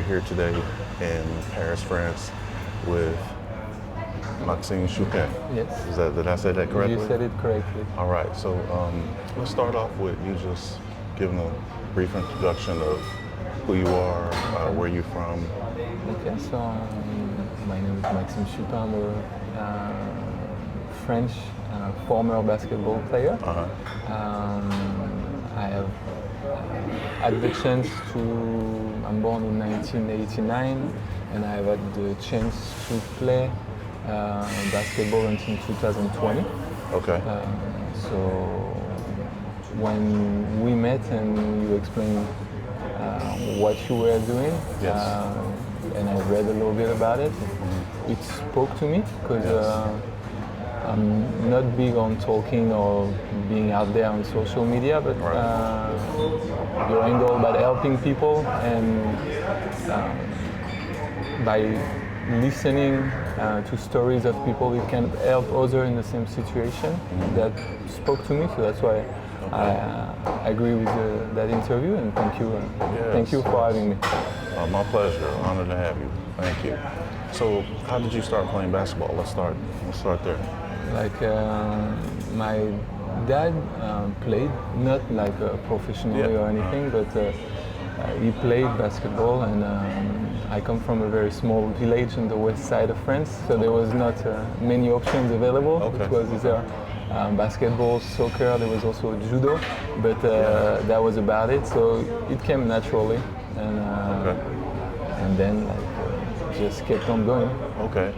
we're here today in Paris, France, with Maxime Chupin. Yes. Did I say that correctly? You said it correctly. All right. So let's start off with you just giving a brief introduction of who you are, where you're from. Okay, so my name is Maxime Chupin. I'm a French former basketball player. I have had the chance to, I'm born in 1989, and I've had the chance to play basketball until 2020. Okay. So when we met and you explained what you were doing, Yes. and I read a little bit about it, it spoke to me because I'm not big on talking or being out there on social media, but you're all about helping people, and by listening to stories of people, it can help others in the same situation. That spoke to me, so that's why I agree with that interview, and thank you. Thank you for having me. My pleasure. Honored to have you. Thank you. So, how did you start playing basketball? Let's start there. Like my dad played, not like professionally or anything, but he played basketball, and I come from a very small village in the west side of France, so there was not many options available. Okay. It was either basketball, soccer, there was also judo, but that was about it, so it came naturally, and then just kept on going. Okay.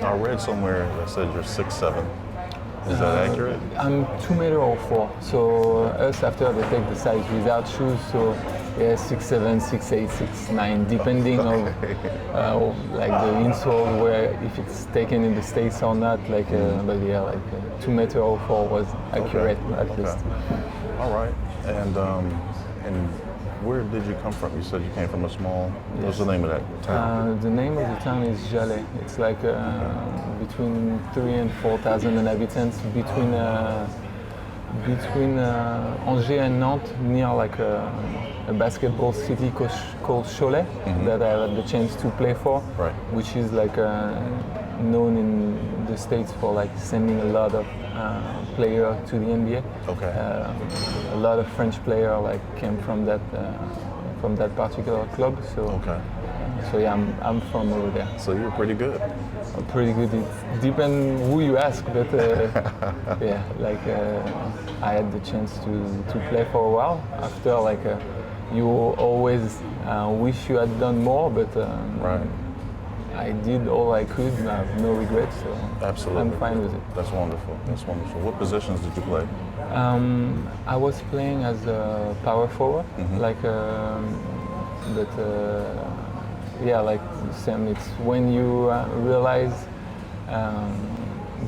I read somewhere that said you're 6'7". Is that accurate? I'm 2 m, so us after they take the size without shoes, so yeah, 6'7", 6'8", 6'9", depending on like the insole, where if it's taken in the States or not. Like, but yeah, like 2 m was accurate at least. All right. And where did you come from? You said you came from a small. Yes. What's the name of that town? The name of the town is Jalais. It's like between 3,000 and 4,000 inhabitants, between Angers and Nantes, near like a basketball city called Cholet, that I had the chance to play for, which is like known in the States for like sending a lot of players to the NBA. Okay. A lot of French players like came from that particular club. So so yeah, I'm from over there. So you're pretty good. I'm pretty good. It depends who you ask, but yeah, like I had the chance to play for a while. After like you always wish you had done more, but I did all I could. I have no regrets. So Absolutely. I'm fine with it. That's wonderful. That's wonderful. What positions did you play? I was playing as a power forward, like, but yeah, like Sam. It's when you realize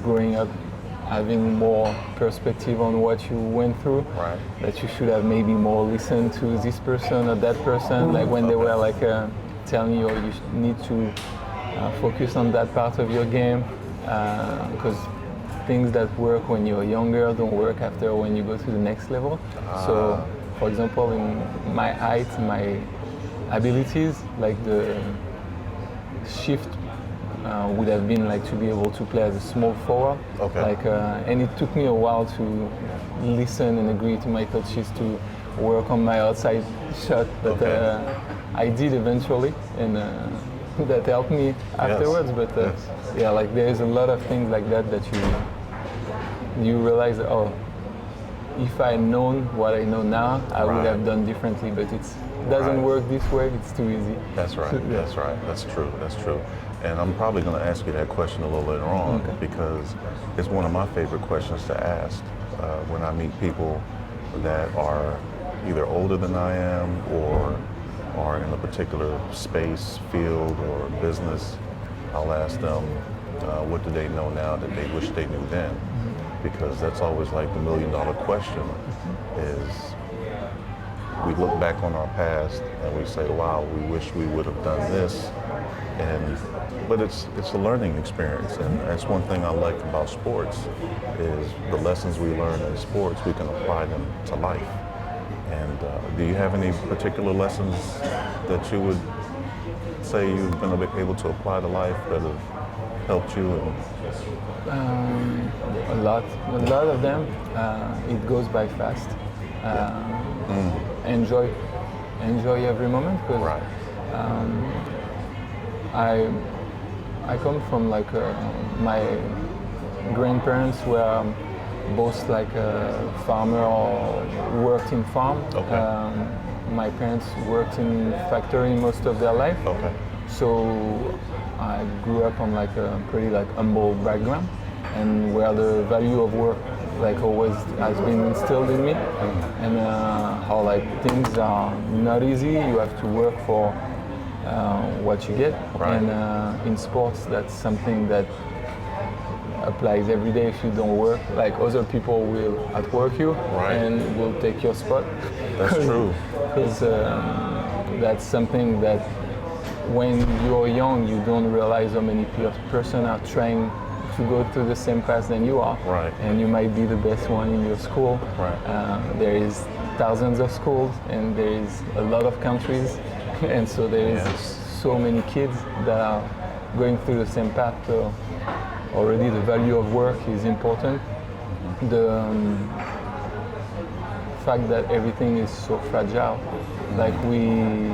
growing up, having more perspective on what you went through, that you should have maybe more listened to this person or that person, like when they were like telling you, you need to focus on that part of your game, because things that work when you're younger don't work after when you go to the next level. So, for example, in my height, my abilities, like the shift would have been like to be able to play as a small forward. Like, and it took me a while to listen and agree to my coaches to work on my outside shot, but I did eventually, and that helped me afterwards. But yeah, like there's a lot of things like that that you realize, oh, if I had known what I know now, I would have done differently. But it doesn't work this way. It's too easy. That's right. That's right. That's true. That's true. And I'm probably going to ask you that question a little later on, because it's one of my favorite questions to ask when I meet people that are either older than I am or are in a particular space, field, or business. I'll ask them, what do they know now that they wish they knew then? Because that's always like the $1,000,000 question is, we look back on our past and we say, wow, we wish we would have done this. But it's a learning experience, and that's one thing I like about sports is the lessons we learn in sports, we can apply them to life. And do you have any particular lessons that you would say you've been able to apply to life that have helped you? A lot of them. It goes by fast. Enjoy every moment, because Right. I come from like my grandparents were both like a farmer or worked in farm. Okay. My parents worked in factory most of their life. Okay. So I grew up on like a pretty like humble background, and where the value of work like always has been instilled in me, and how like things are not easy. You have to work for what you get, Right. and in sports that's something that applies every day. If you don't work, like other people will outwork you, Right. and will take your spot. That's true. Because that's something that when you're young, you don't realize how many person are trying to go through the same path than you are. Right. And you might be the best one in your school. Right. There is thousands of schools, and there is a lot of countries, and so there is Yes. so many kids that are going through the same path. So already the value of work is important. The fact that everything is so fragile. Like we,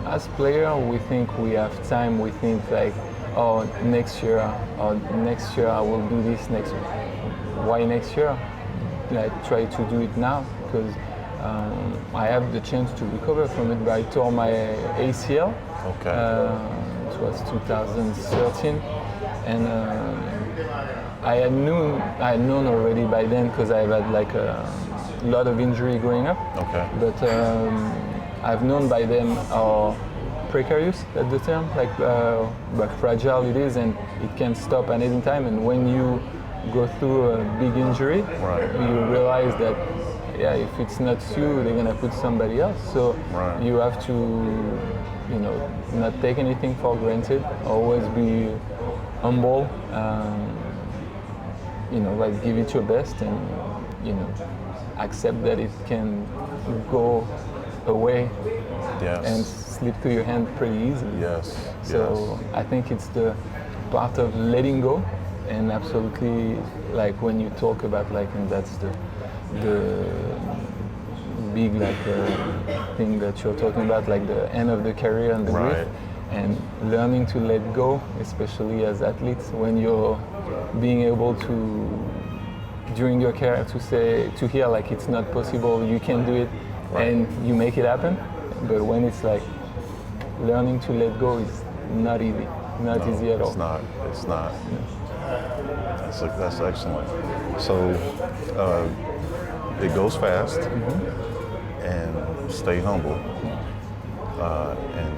as player, we think we have time. We think like, oh, next year I will do this next year. Why next year? Like try to do it now, because I have the chance to recover from it. But I tore my ACL. Okay. It was 2013, and I had known already by then, because I've had like a lot of injury growing up. Okay. But I've known by then how precarious at the term, like but fragile it is, and it can stop at any time. And when you go through a big injury, Right. you realize that if it's not you, they're gonna put somebody else. So Right. you have to, not take anything for granted. Always be humble. Like give it your best, and accept that it can go away Yes. and slip through your hand pretty easily. Yes. So I think it's the part of letting go, and absolutely like when you talk about like, and that's the big like thing that you're talking about, like the end of the career and the Right. grief, and learning to let go, especially as athletes, when you're being able to during your career to hear like it's not possible, you can do it, Right. and you make it happen. But when it's like learning to let go is not easy, not No, easy at all. It's not. It's not. That's excellent. So it goes fast, and stay humble, and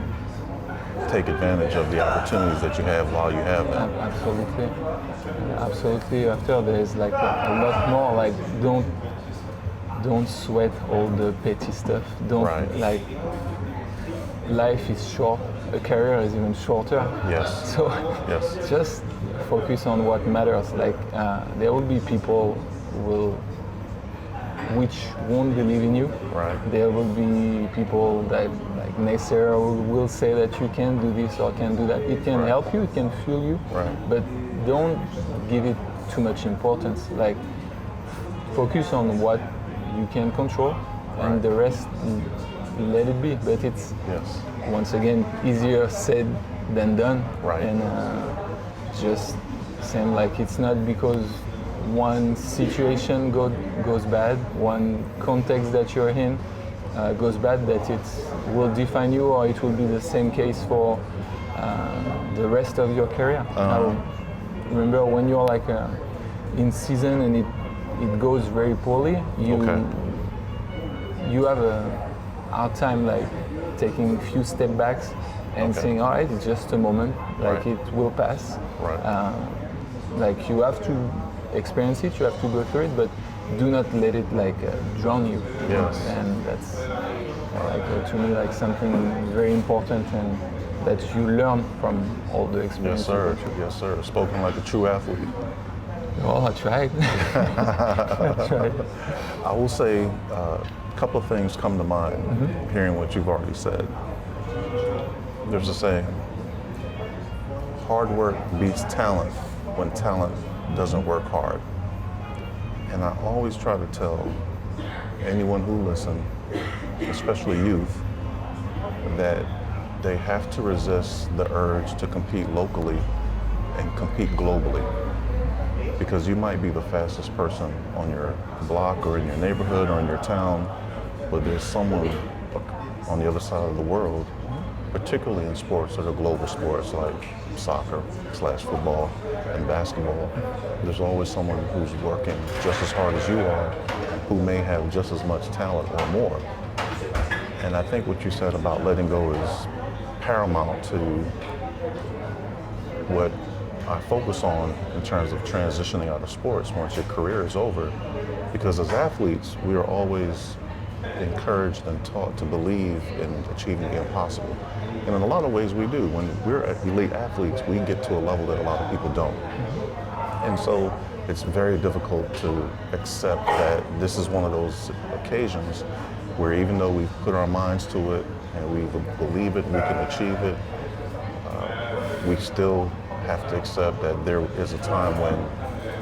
take advantage of the opportunities that you have while you have them. Absolutely, absolutely. After there's like a lot more. Like don't sweat all the petty stuff. Don't Right. like. Life is short. A career is even shorter. Yes. So Yes. just focus on what matters. Like there will be people which won't believe in you. Right. There will be people that like naysayer will say that you can't do this or can't do that. It can Right. help you, it can fuel you, Right. but don't give it too much importance. Like focus on what you can control, Right. and the rest let it be. But it's Yes. once again easier said than done. Right. And just same like it's not because one situation goes bad, one context that you're in goes bad, that it will define you, or it will be the same case for the rest of your career. I remember when you're like in season and it goes very poorly, you have a hard time like taking a few step backs and saying, all right, it's just a moment, like Right. it will pass. Right. Like you have to experience it, you have to go through it, but do not let it like drown you. Yes. And that's like to me like something very important, and that you learn from all the Yes, experiences. sir. that you- Yes, sir. Spoken like a true athlete. Oh, I tried. I tried. I will say a couple of things come to mind hearing what you've already said. There's a saying, hard work beats talent when talent doesn't work hard. And I always try to tell anyone who listens, especially youth, that they have to resist the urge to compete locally and compete globally. Because you might be the fastest person on your block or in your neighborhood or in your town, but there's someone on the other side of the world, particularly in sports that are global sports like soccer/football and basketball. There's always someone who's working just as hard as you are, who may have just as much talent or more. And I think what you said about letting go is paramount to what I focus on in terms of transitioning out of sports once your career is over. Because as athletes, we are always encouraged and taught to believe in achieving the impossible. And in a lot of ways we do. When we're elite athletes, we get to a level that a lot of people don't. And so it's very difficult to accept that this is one of those occasions where even though we've put our minds to it and we believe it, we can achieve it, we still have to accept that there is a time when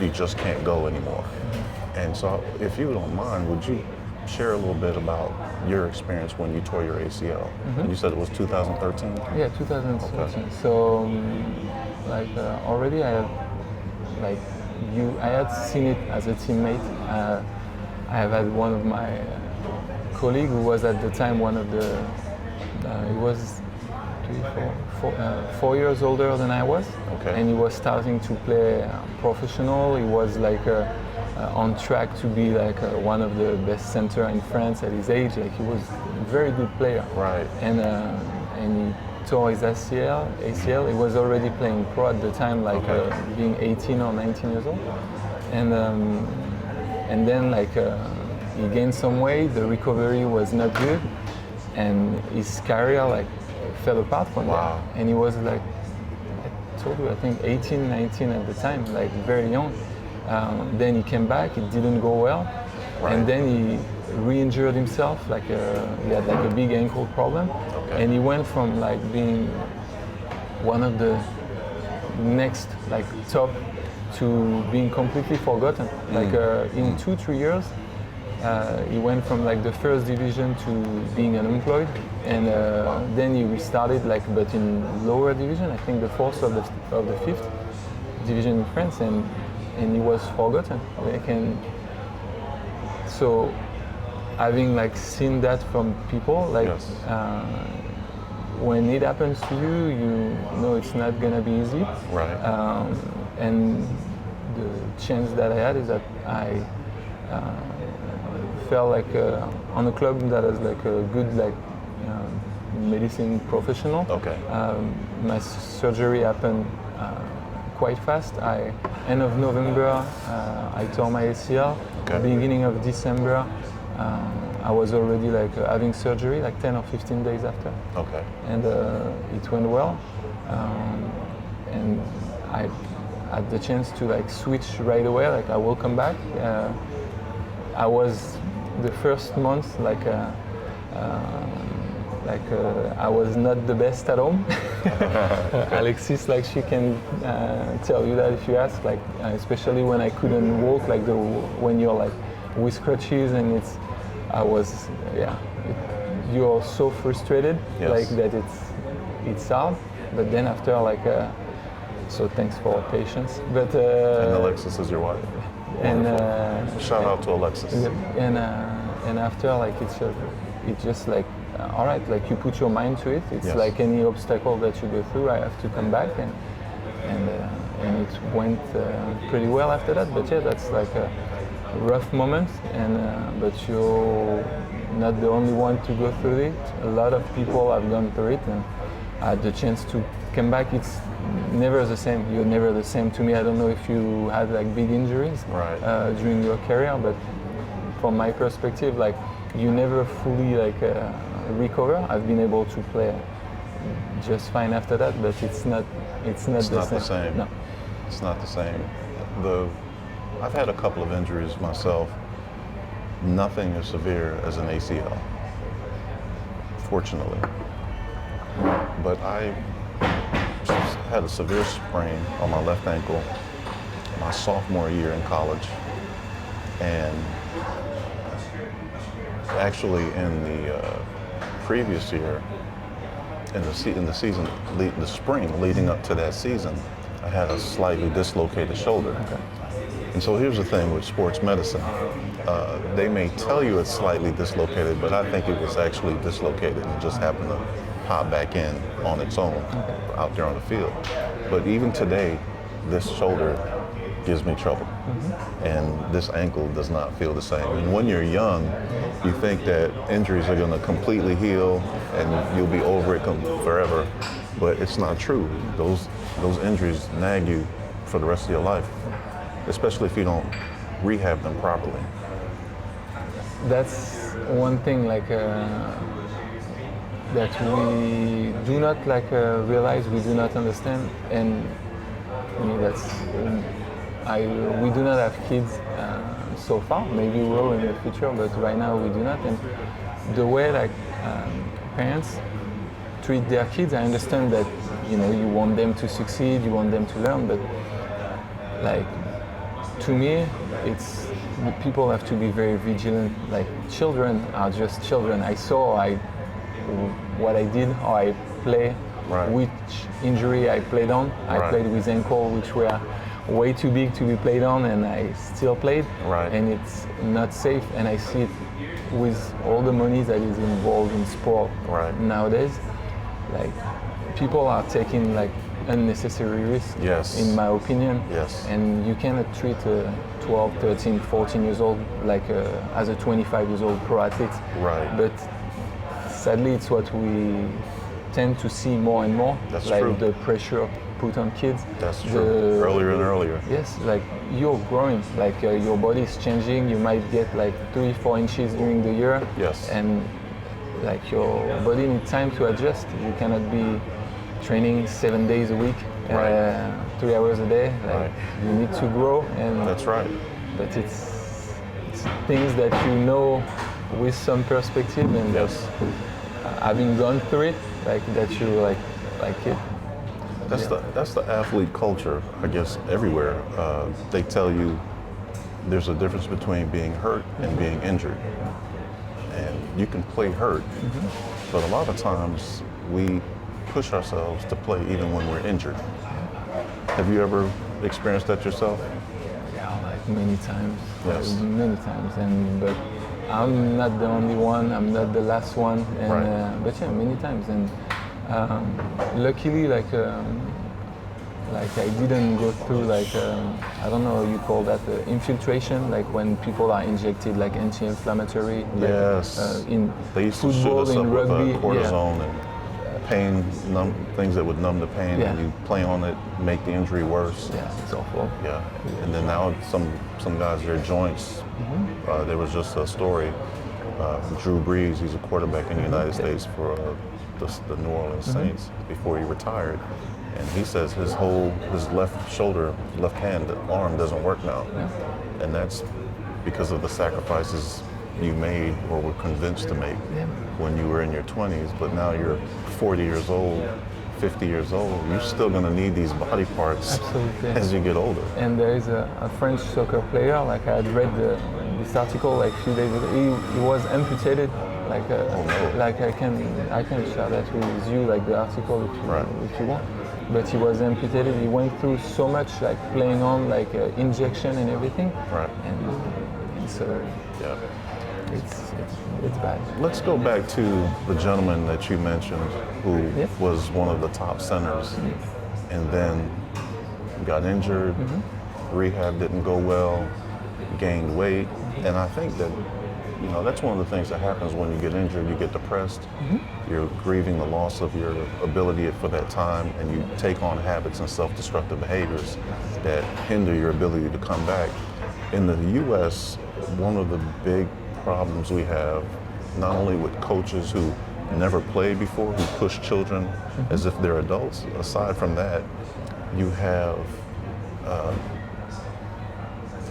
you just can't go anymore. And so if you don't mind, would you share a little bit about your experience when you tore your ACL? And you said it was 2013? Yeah, 2013. Okay. So, already I had seen it as a teammate. I have had one of my colleagues who was at the time one of the, he was 4 years older than I was. Okay. And he was starting to play professional. He was on track to be one of the best center in France at his age. He was a very good player. Right. And he tore his ACL. He was already playing pro at the time, being 18 or 19 years old. And then he gained some weight. The recovery was not good, and his career fell apart from wow. that. And he was I told you, I think 18, 19 at the time, very young. Then he came back, it didn't go well, right. And then he re-injured himself, he had a big ankle problem, okay. And he went from being one of the next top to being completely forgotten. In 2-3 years, he went from the first division to being unemployed, and then he restarted but in lower division, I think the fourth of the fifth division in France, and he was forgotten. So having seen that from people, yes. When it happens to you, you know it's not gonna be easy. Right. And the chance that I had is that I fell on a club that is a good medicine professional. Okay. My surgery happened quite fast. End of November, I tore my ACL. Okay. Beginning of December, I was already having surgery 10 or 15 days after. Okay. And it went well. And I had the chance to switch right away. I will come back. I was the first month I was not the best at home. Alexis, she can tell you that if you ask, especially when I couldn't walk, when you're with crutches, and you're so frustrated, yes. That it's hard. But then after, so thanks for patience. But and Alexis is your wife. And shout out to Alexis. And after, it's just all right, you put your mind to it. It's yes. Any obstacle that you go through, I have to come back, and it went pretty well after that. But yeah, that's a rough moment, but you're not the only one to go through it. A lot of people have gone through it, and I had the chance to come back. It's never the same. You're never the same to me. I don't know if you had big injuries right. During your career, but from my perspective, you never fully recover. I've been able to play just fine after that, but it's not the same. No. It's not the same. I've had a couple of injuries myself. Nothing as severe as an ACL, fortunately. but I had a severe sprain on my left ankle my sophomore year in college, and actually in the previous year, in the season, the spring leading up to that season, I had a slightly dislocated shoulder. Okay. And so here's the thing with sports medicine. They may tell you it's slightly dislocated, but I think it was actually dislocated and just happened to pop back in on its own out there on the field. But even today, this shoulder gives me trouble. And this ankle does not feel the same. And when you're young, you think that injuries are going to completely heal and you'll be over it forever, but it's not true. Those injuries nag you for the rest of your life, especially if you don't rehab them properly. That's one thing that we do not realize, we do not understand, and that's we do not have kids so far. Maybe we will in the future, but right now we do not. And the way parents treat their kids, I understand that you want them to succeed, you want them to learn, but to me, it's people have to be very vigilant. Like children are just children. I saw what I did, how I play, right. Which injury I played on. I right. played with ankle, which were way too big to be played on, and I still played. Right. And it's not safe. And I see it with all the money that is involved in sport nowadays. People are taking unnecessary risk, yes. in my opinion. Yes. And you cannot treat a 12, 13, 14 years old as a 25 years old pro athlete. Right. But sadly, it's what we tend to see more and more. That's true. The pressure put on kids. That's true. Earlier and earlier. Yes, you're growing, your body is changing. You might get 3-4 inches during the year. Yes. And your body needs time to adjust. You cannot be training 7 days a week, 3 hours a day. You need to grow. And that's right. But it's things that with some perspective, and yes. Having gone through it, that you like it. That's the athlete culture, I guess, everywhere. They tell you there's a difference between being hurt and being injured. And you can play hurt, but a lot of times we push ourselves to play even when we're injured. Have you ever experienced that yourself? Yeah, many times. Yes. Many times, but I'm not the only one. I'm not the last one. And, but yeah, many times. And luckily, I didn't go through I don't know how you call that, infiltration, when people are injected anti-inflammatory. Yes. In they used football, to shoot us in up rugby, with cortisone and pain, things that would numb the pain, and you play on it, make the injury worse. Yeah, it's awful. Yeah. And then now some guys, their joints. There was just a story. Drew Brees, he's a quarterback in the United States for the New Orleans Saints before he retired. And he says his left shoulder, left hand, arm doesn't work now. Yeah. And that's because of the sacrifices you made or were convinced to make when you were in your 20s. But now you're 40 years old, 50 years old, you're still going to need these body parts as you get older. And there is a French soccer player, I had read this article a few days ago, he was amputated. I can share that with you, the article if you want. But he was amputated. He went through so much, playing on, injection and everything. Right. And so it's bad. Let's go back to the gentleman that you mentioned who was one of the top centers and then got injured, rehab didn't go well, gained weight. And I think that that's one of the things that happens when you get injured. You get depressed. You're grieving the loss of your ability for that time, and you take on habits and self-destructive behaviors that hinder your ability to come back. In the U.S., one of the big problems we have, not only with coaches who never played before, who push children as if they're adults, aside from that, you have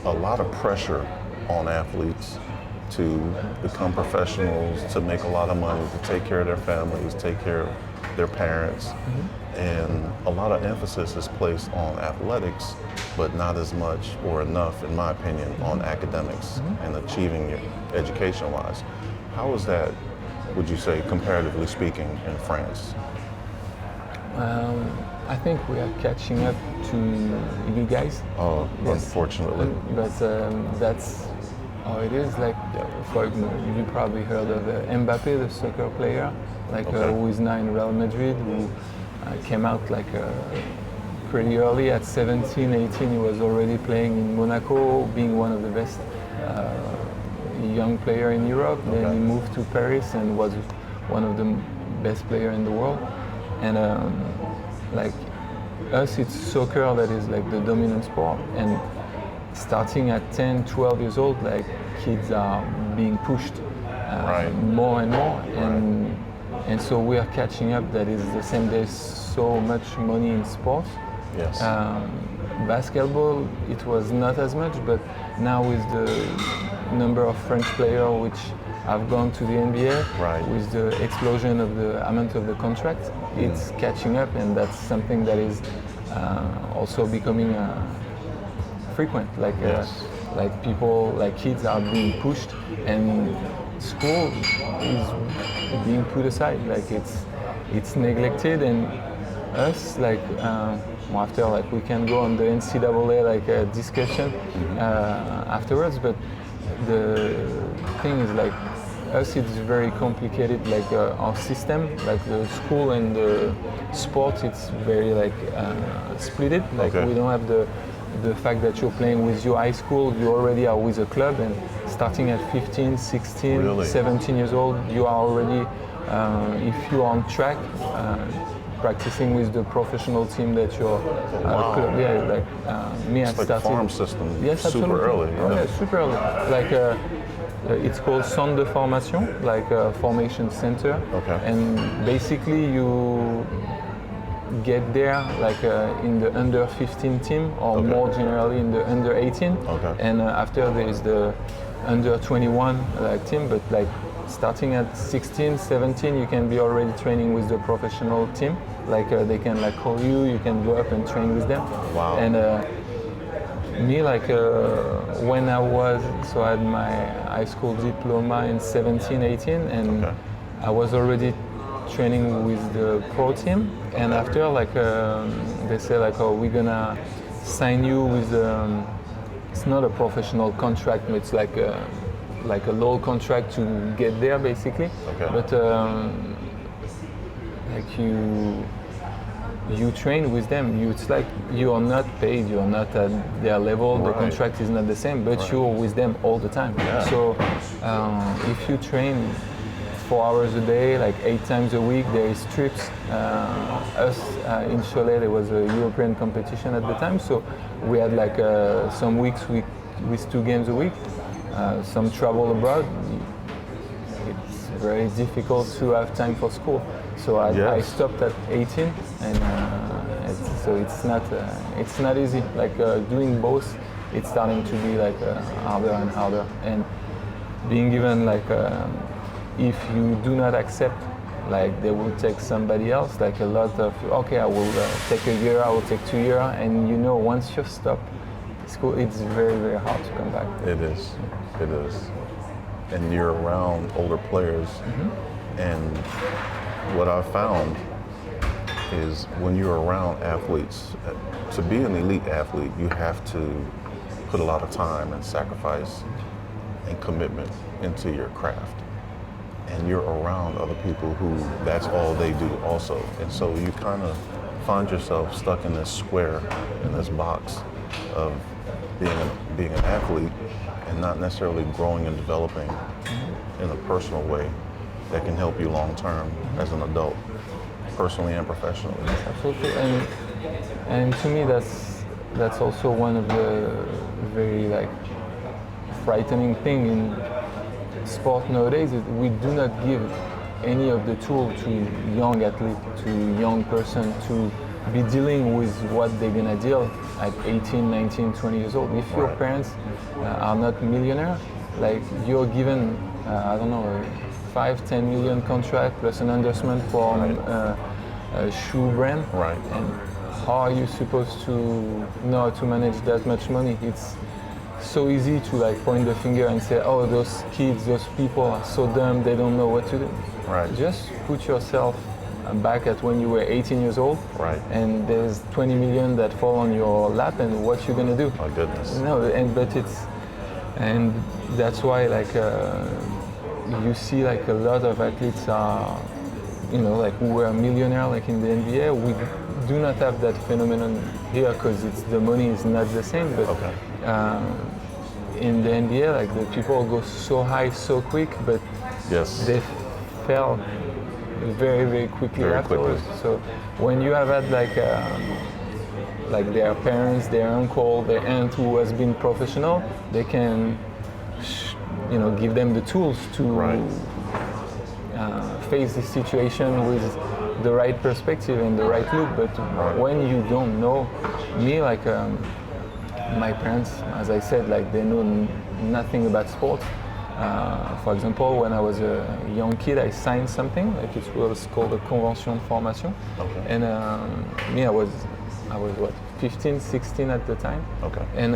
a lot of pressure on athletes to become professionals, to make a lot of money, to take care of their families, take care their parents, and a lot of emphasis is placed on athletics, but not as much or enough, in my opinion, on academics and achieving your education-wise. How is that, would you say, comparatively speaking, in France? I think we are catching up to you guys. Oh, yes. Unfortunately. But that's how it is. Like, for you probably heard of Mbappe, the soccer player, like who is now in Real Madrid, who came out like pretty early at 17, 18. He was already playing in Monaco, being one of the best young player in Europe. Then he moved to Paris and was one of the best player in the world. And like us, it's soccer that is like the dominant sport. And starting at 10, 12 years old, like kids are being pushed more and more. And so we are catching up. That is the same. There's so much money in sports. Yes. Basketball, it was not as much, but now with the number of French players which have gone to the NBA, with the explosion of the amount of the contract, it's catching up, and that's something that is also becoming frequent. Like like people, like kids are being pushed, and school is being put aside. Like it's neglected, and us like after like we can go on the NCAA like discussion afterwards, but the thing is like us, it's very complicated. Like our system, like the school and the sport, it's very like splitted. Like we don't have the fact that you're playing with your high school, you already are with a club, and starting at 15, 16, 17 years old, you are already, if you're on track, practicing with the professional team that you're club. Yeah, like me, it's I started. Farm system. Yes, super early. Oh, yeah, super early. Like it's called Centre de Formation, like a formation center. And basically you get there like in the under 15 team, or more generally in the under 18. And after there is the under 21 like team, but like starting at 16, 17, you can be already training with the professional team. Like they can like call you, you can go up and train with them. Wow. And me, like when I had my high school diploma in 17, 18, and I was already training with the pro team. And after, like they say, like, oh, we're gonna sign you with it's not a professional contract, but it's like a low contract to get there, basically. But like you train with them. It's like you are not paid, you are not at their level. The contract is not the same, but you're with them all the time. So if you train 4 hours a day, like 8 times a week, there is trips. Us in Cholet, there was a European competition at the time, so we had like some weeks with 2 games a week. Some travel abroad. It's very difficult to have time for school. So I stopped at 18, and so it's not easy. Like doing both, it's starting to be like harder and harder. And being given like if you do not accept, like they will take somebody else. Like a lot of I will take a year, I will take 2 years, and you know once you stop school, it's very, very hard to come back. It is. And you're around older players, and what I've found is when you're around athletes, to be an elite athlete, you have to put a lot of time and sacrifice and commitment into your craft. And you're around other people who that's all they do also. And so you kind of find yourself stuck in this square, in this box of being an athlete and not necessarily growing and developing in a personal way that can help you long term as an adult, personally and professionally. Absolutely, and to me that's also one of the very like frightening thing in sport nowadays is we do not give any of the tool to young athlete, to young person to be dealing with what they're gonna deal at 18, 19, 20 years old. If your parents are not millionaire, like you're given, I don't know, a 5-10 million contract plus an endorsement for shoe brand. Right. And how are you supposed to know how to manage that much money? It's so easy to like point the finger and say, oh, those kids, those people are so dumb, they don't know what to do. Right. Just put yourself back at when you were 18 years old, Right. and there's 20 million that fall on your lap, and what you're gonna do? My goodness. No, and that's why like you see like a lot of athletes are, like who were millionaire like in the NBA. We do not have that phenomenon here because the money is not the same. But Okay. in the NBA, like the people go so high so quick, but Yes. they fell very very quickly Very afterwards. quickly. So when you have had like their parents, their uncle, their aunt who has been professional, they can give them the tools to Right. face this situation with the right perspective and the right look. But Right. when you don't know, me like my parents, as I said, like they know nothing about sports. For example, when I was a young kid, I signed something, like it was called a convention de formation. Okay. And me, I was what, 15, 16 at the time. Okay. And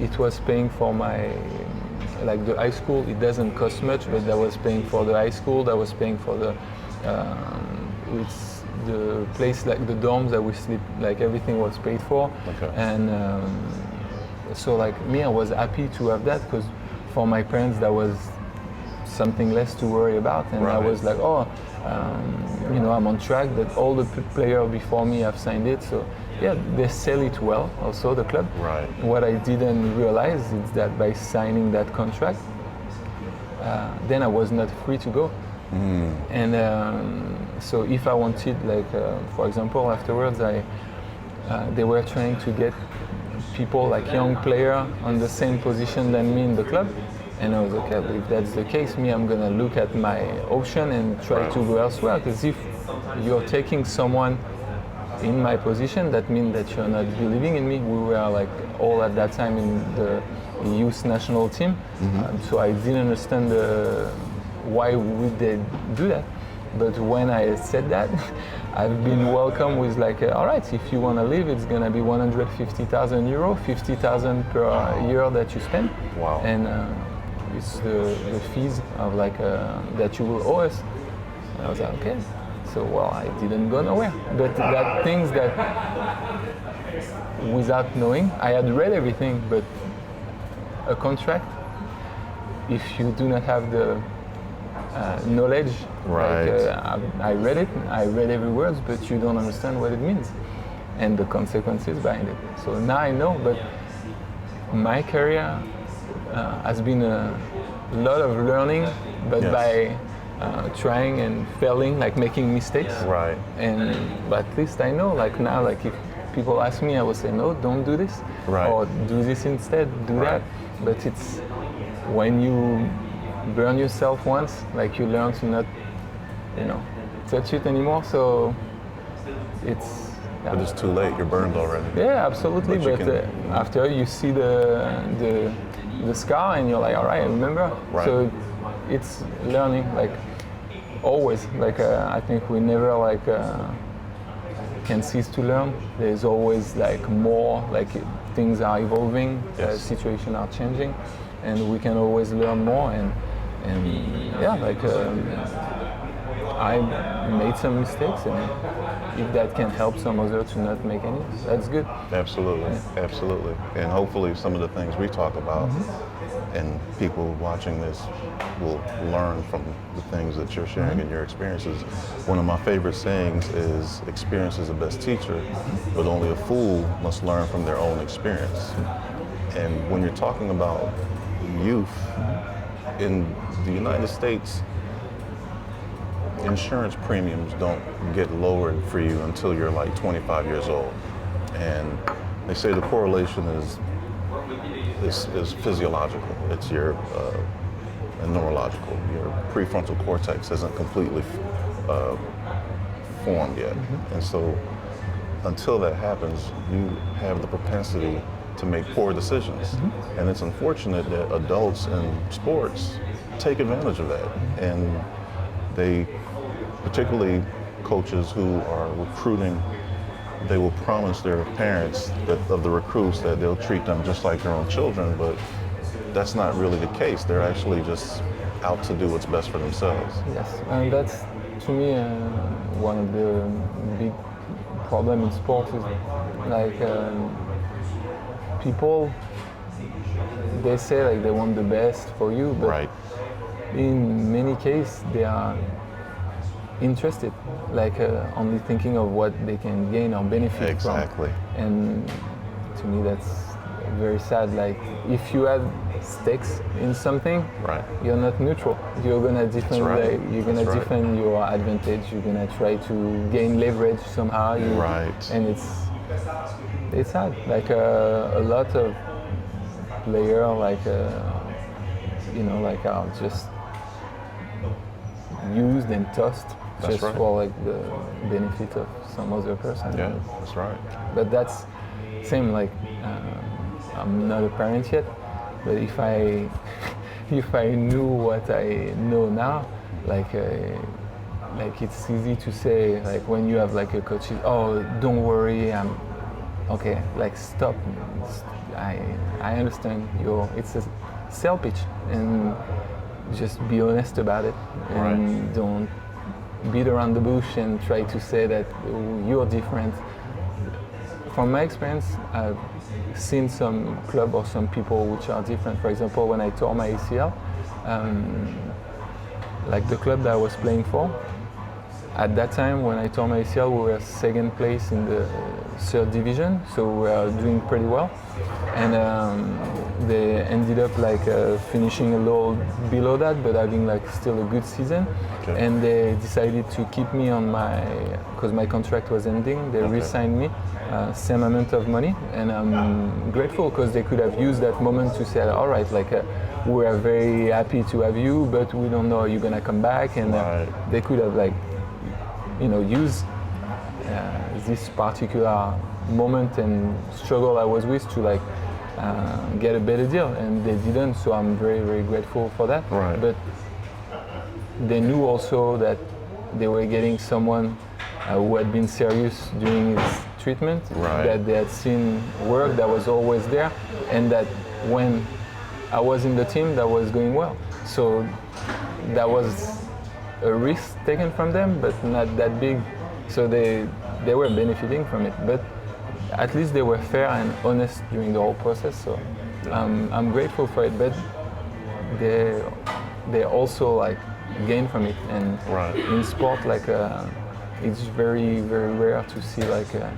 it was paying for my, like the high school. It doesn't cost much, but that was paying for the high school. That was paying for it's the place, like the dorms that we sleep, like everything was paid for. Okay. And so like me, I was happy to have that because for my parents that was something less to worry about. And I Right. was like, oh, I'm on track, that all the players before me have signed it. So yeah, they sell it well also, the club. Right. What I didn't realize is that by signing that contract, then I was not free to go. And so if I wanted, like, for example, afterwards, they were trying to get people like young player on the same position than me in the club. And I was okay, but if that's the case, I'm gonna look at my option and try Right. to go elsewhere. Because if you're taking someone in my position, that means that you're not believing in me. We were like all at that time in the youth national team, so I didn't understand why would they do that. But when I said that, I've been welcomed with like, all right, if you want to leave, it's gonna be 150,000 euro, 50,000 per year that you spend. Wow. And it's the fees of like that you will owe us. And I was like, okay. So well, I didn't go nowhere. But that things that, without knowing, I had read everything, but a contract, if you do not have the knowledge, Right. like, I read it, I read every word, but you don't understand what it means and the consequences behind it. So now I know, but my career has been a lot of learning, but Yes. by trying and failing, like making mistakes. Right. But at least I know, like now, like if people ask me, I will say, no, don't do this. Right. Or do this instead, do Right. that. But it's when you burn yourself once, like you learn to not, touch it anymore. So it's, yeah. But it's too late. You're burned already. Yeah, absolutely. But you But can- after you see the scar, and you're like, all right, I remember. Right. So it's learning, like always. Like I think we never like can cease to learn. There's always like more. Like things are evolving, Yes. situations are changing, and we can always learn more. And yeah, like. I made some mistakes, and if that can help some other to not make any, that's good. Absolutely, absolutely. And hopefully some of the things we talk about and people watching this will learn from the things that you're sharing in your experiences. One of my favorite sayings is, experience is the best teacher, but only a fool must learn from their own experience. And when you're talking about youth, in the United States, insurance premiums don't get lowered for you until you're like 25 years old. And they say the correlation is physiological. It's your and neurological. Your prefrontal cortex isn't completely formed yet. And so until that happens, you have the propensity to make poor decisions. And it's unfortunate that adults in sports take advantage of that. And they, particularly coaches who are recruiting, they will promise their parents that of the recruits that they'll treat them just like their own children, but that's not really the case. They're actually just out to do what's best for themselves. Yes, and that's to me one of the big problem in sports is like people, they say like they want the best for you, but Right. in many cases they are interested, like only thinking of what they can gain or benefit Exactly. from. And to me that's very sad. Like if you have stakes in something, Right. you're not neutral. You're gonna defend. right. Like, you're gonna That's right. defend your advantage. You're gonna try to gain leverage somehow. Right. And it's sad. Like a lot of players, like like are just used and tossed That's just right. for like the benefit of some other person. Yeah, that's right. But that's same. Like I'm not a parent yet, but if I if I knew what I know now, like it's easy to say, like when you have like a coach, oh don't worry, I'm okay. Like stop. I understand it's a sell pitch, and just be honest about it, and Right. don't beat around the bush and try to say that you're different. From my experience, I've seen some club or some people which are different. For example, when I tore my ACL, like the club that I was playing for, at that time when I tore my ACL, we were second place in the third division, so we were doing pretty well. And they ended up like finishing a little below that, but having like still a good season. Okay. And they decided to keep me on because my contract was ending. They re-signed me, same amount of money, and I'm grateful because they could have used that moment to say, all right, like we are very happy to have you, but we don't know you're gonna come back, and Right. they could have like use this particular moment and struggle I was with to like get a better deal, and they didn't. So I'm very, very grateful for that. Right. But they knew also that they were getting someone who had been serious during his treatment, Right. that they had seen work, that was always there, and that when I was in the team, that was going well. So that was a risk taken from them, but not that big. So they were benefiting from it, but at least they were fair and honest during the whole process. So I'm grateful for it, but they also like gain from it. And Right. in sport, like it's very, very rare to see like a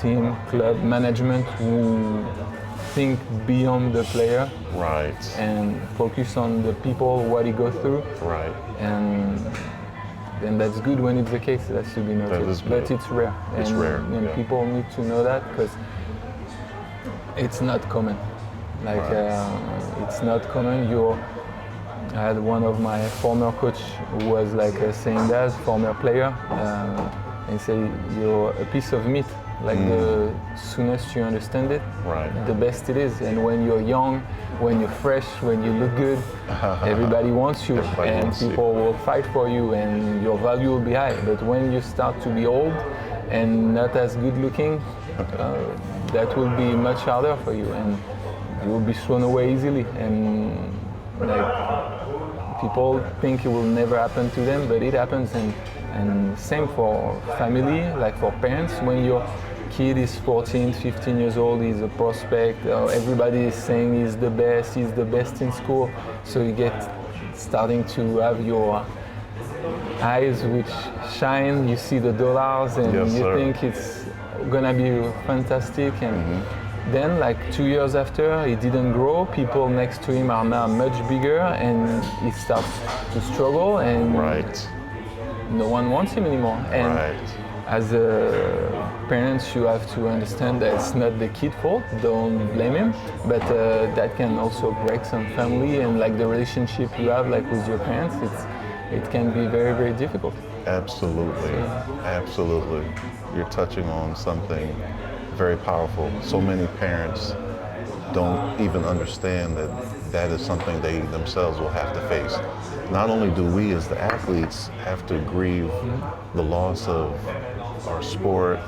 team, club, management who think beyond the player Right. and focus on the people, what he goes through. Right. And that's good when it's the case. It has to be noted. is good. But it's rare. It's rare, And yeah. people need to know that because it's not common. Like Right. it's not common. I had one of my former coach who was like saying that, former player, and say you're a piece of meat. Like the soonest you understand it, Right. the best it is. And when you're young, when you're fresh, when you look good, everybody wants you, Everybody and wants you. people will fight for you, and your value will be high. But when you start to be old and not as good looking, that will be much harder for you, and you will be thrown away easily. And like people think it will never happen to them, but it happens. And same for family, like for parents, when your kid is 14, 15 years old, he's a prospect, everybody is saying he's the best in school, so you get starting to have your eyes which shine, you see the dollars, and Yes, you sir. think it's gonna be fantastic. And then like 2 years after, he didn't grow, people next to him are now much bigger, and he starts to struggle, and Right. no one wants him anymore. And Right. as parents, you have to understand that it's not the kid's fault. Don't blame him, but that can also break some family, and like the relationship you have like with your parents, it can be very, very difficult. Absolutely. Absolutely. You're touching on something very powerful. So many parents don't even understand that that is something they themselves will have to face. Not only do we as the athletes have to grieve the loss of our sport,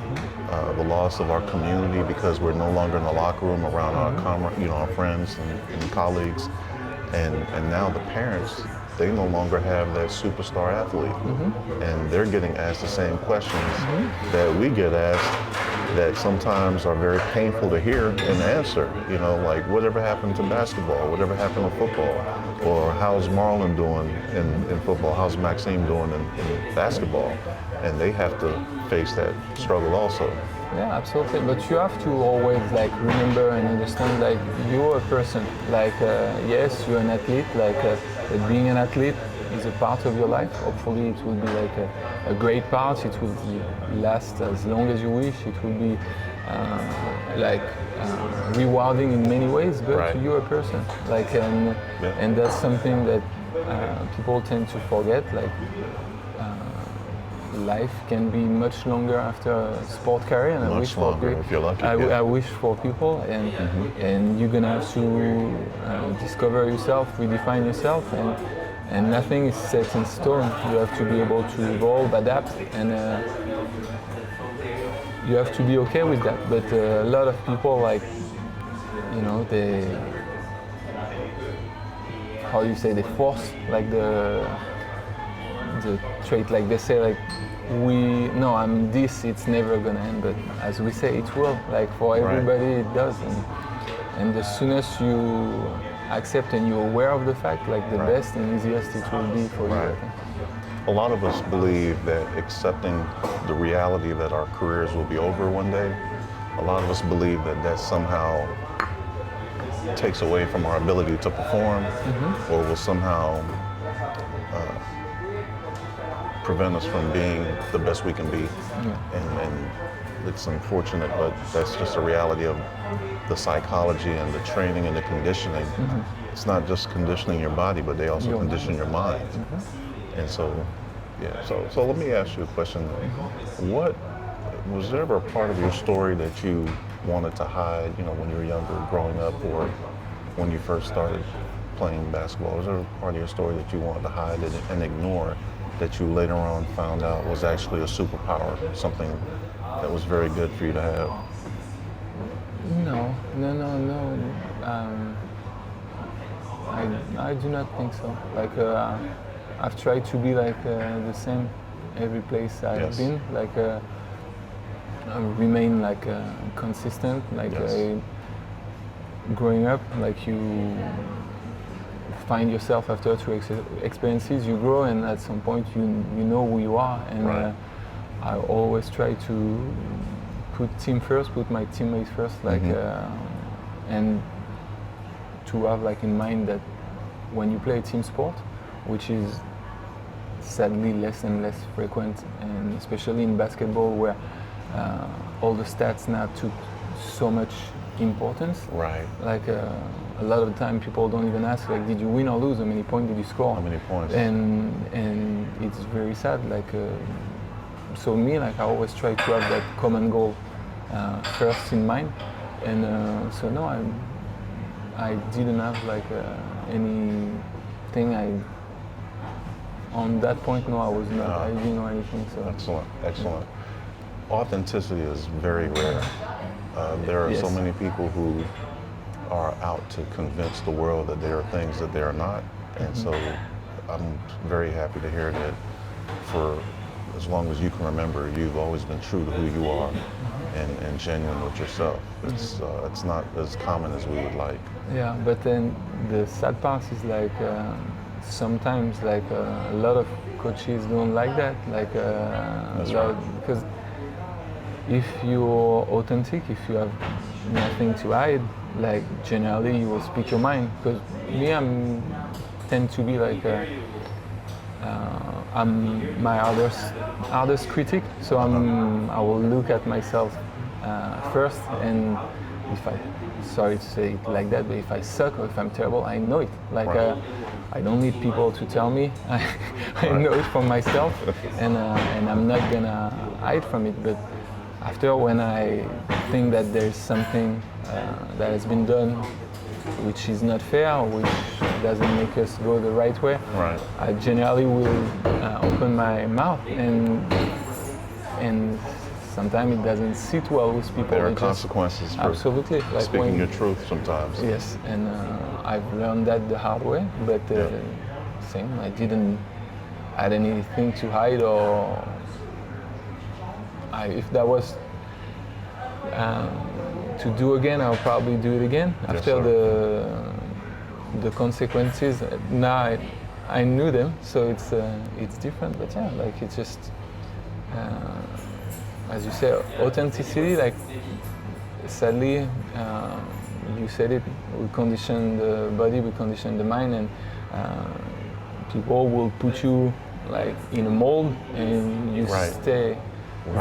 the loss of our community because we're no longer in the locker room around our friends and colleagues, and now the parents, they no longer have that superstar athlete, and they're getting asked the same questions that we get asked, that sometimes are very painful to hear and answer. Like whatever happened to basketball, whatever happened to football, or how's Marlon doing in football, how's Maxime doing in basketball, and they have to face that struggle also. Yeah, absolutely. But you have to always remember and understand you're a person. Yes, you're an athlete. But being an athlete is a part of your life. Hopefully, it will be a great part. It will last as long as you wish. It will be rewarding in many ways. But you're a person. And that's something that people tend to forget. Life can be much longer after a sport career, and I wish for people, and you're gonna have to discover yourself, redefine yourself, and nothing is set in stone. You have to be able to evolve, adapt, and you have to be okay with that. But a lot of people, they, how do you say, they force the trait, they say I'm this, it's never gonna end, but as we say, it will. For everybody it does, and the soonest you accept and you're aware of the fact, the best and easiest it will be for you, I think. A lot of us believe that accepting the reality that our careers will be over one day, a lot of us believe that somehow takes away from our ability to perform, or will somehow prevent us from being the best we can be. And it's unfortunate, but that's just a reality of the psychology and the training and the conditioning. It's not just conditioning your body, but they also condition your mind. And so let me ask you a question. What was there ever a part of your story that you wanted to hide, when you were younger, growing up, or when you first started playing basketball? Was there a part of your story that you wanted to hide and ignore, that you later on found out was actually a superpower, something that was very good for you to have? No. I do not think so. I've tried to be the same every place I've been. Remain consistent. Growing up, you find yourself after two experiences, you grow, and at some point you know who you are. And I always try to put team first, put my teammates first, and to have in mind that when you play a team sport, which is sadly less and less frequent, and especially in basketball where all the stats now took so much importance. A lot of the time people don't even ask did you win or lose, how many points did you score, how many points, and it's very sad. So me, I always try to have that common goal first in mind, and so no, I didn't have anything. On that point, no, I was not. I didn't know anything. So excellent. Authenticity is very rare. There are so many people who are out to convince the world that there are things that they are not, and so I'm very happy to hear that for as long as you can remember, you've always been true to who you are and genuine with yourself. It's not as common as we would like. Yeah, but then the sad part is sometimes a lot of coaches don't like that. Because if you're authentic, if you have nothing to hide, generally you will speak your mind. Because me, I tend to be I'm my hardest critic, so I will look at myself first, and if sorry to say it like that, but if I suck or if I'm terrible, I know it. I don't need people to tell me. I know it for myself, and I'm not gonna hide from it. But after, when I think that there's something that has been done which is not fair, which doesn't make us go the right way, Right. I generally will open my mouth, and sometimes it doesn't sit well with people. There are It just- consequences for Absolutely. Like speaking your truth sometimes. Yes, and I've learned that the hard way, but same, I didn't had anything to hide, or if that was to do again, I'll probably do it again Yes, after sir. the consequences. Now I knew them, so it's different. But yeah, like it's just as you say, authenticity. Like sadly, you said it. We condition the body, we condition the mind, and people will put you like in a mold, and you Right. stay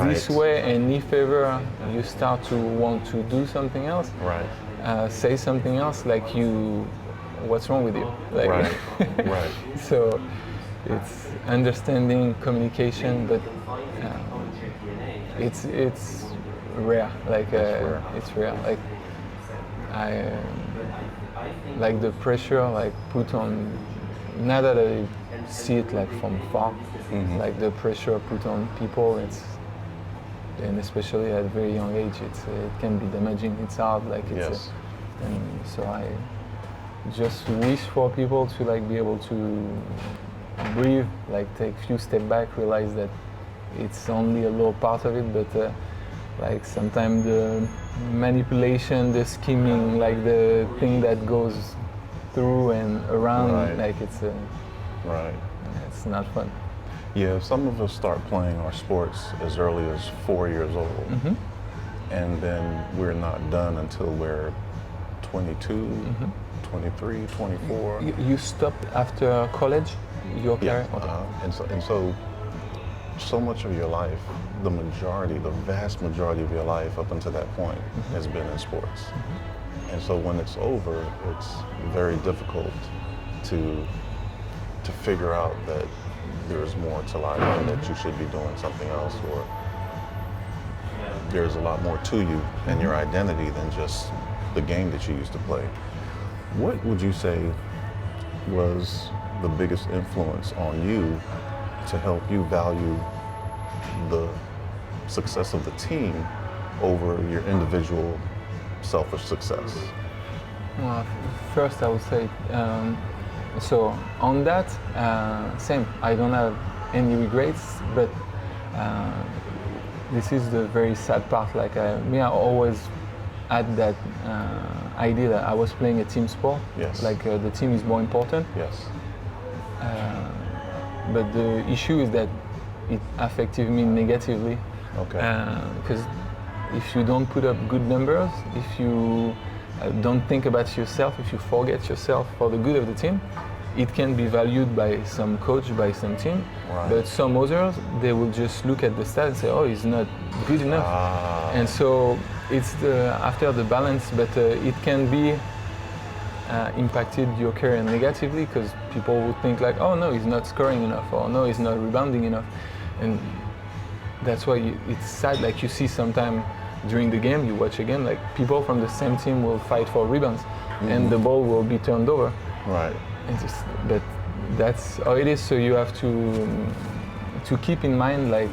this Right. way. And if ever you start to want to do something else, Right. say something else, like what's wrong with you? Like, Right. Right. So it's understanding communication, but it's rare. Like rare. it's rare. Like I like the pressure like put on. Now that I see it like from far, like the pressure put on people, and especially at a very young age, it can be damaging. It's hard. Like it's Yes. and so I just wish for people to like be able to breathe, like take a few steps back, realize that it's only a little part of it, but like sometimes the manipulation, the scheming, like the thing that goes through and around, Right. like Right. it's not fun. Yeah, some of us start playing our sports as early as 4 years old, and then we're not done until we're 22, 23, 24. You stopped after college, your career? Yeah, Okay. and so much of your life, the vast majority of your life up until that point has been in sports. And so when it's over, it's very difficult to figure out that there's more to life and that you should be doing something else, or there's a lot more to you and your identity than just the game that you used to play. What would you say was the biggest influence on you to help you value the success of the team over your individual selfish success? Well, first I would say, so on that, same, I don't have any regrets, but this is the very sad part. Like I always had that idea that I was playing a team sport. Yes. Like the team is more important. Yes. But the issue is that it affected me negatively. Okay. Because if you don't put up good numbers, if you don't think about yourself, if you forget yourself for the good of the team, it can be valued by some coach, by some team. Right. But some others, they will just look at the stats and say, oh, he's not good enough. And so it's after the balance, but it can be impacted your career negatively, because people would think like, oh no, he's not scoring enough, or no, he's not rebounding enough. And that's why it's sad. Like you see sometime during the game, you watch again, like people from the same team will fight for rebounds, and the ball will be turned over. Right. But that's how it is. So you have to keep in mind, like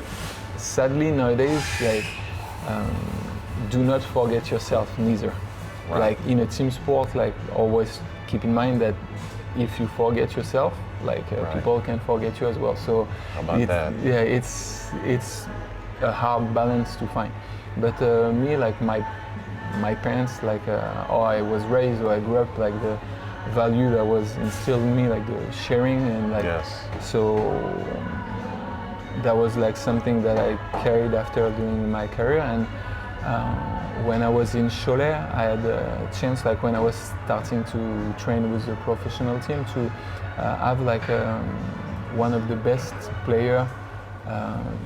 sadly nowadays, like do not forget yourself neither. Right. Like in a team sport, like always keep in mind that if you forget yourself, like Right. people can forget you as well. So How about that? yeah, it's a hard balance to find. But me, like my parents, like how I was raised, or I grew up, like the value that was instilled in me, like the sharing, and like Yes. so that was like something that I carried after during my career. And when I was in Cholet, I had a chance, like when I was starting to train with the professional team, to have like one of the best player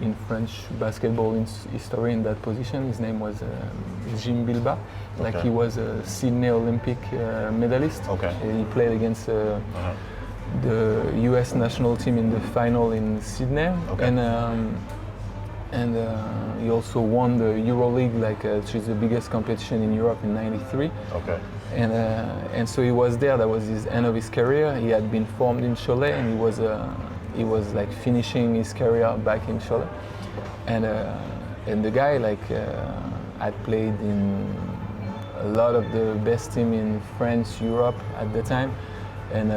in French basketball history in that position. His name was Jim Bilba. Like Okay. he was a Sydney Olympic medalist. Okay. He played against the U.S. national team in the final in Sydney. Okay. and he also won the EuroLeague, which is the biggest competition in Europe, in '93. Okay. And so he was there. That was his end of his career. He had been formed in Cholet, and he was like finishing his career back in Cholet. And the guy had played in a lot of the best team in France, Europe at the time, and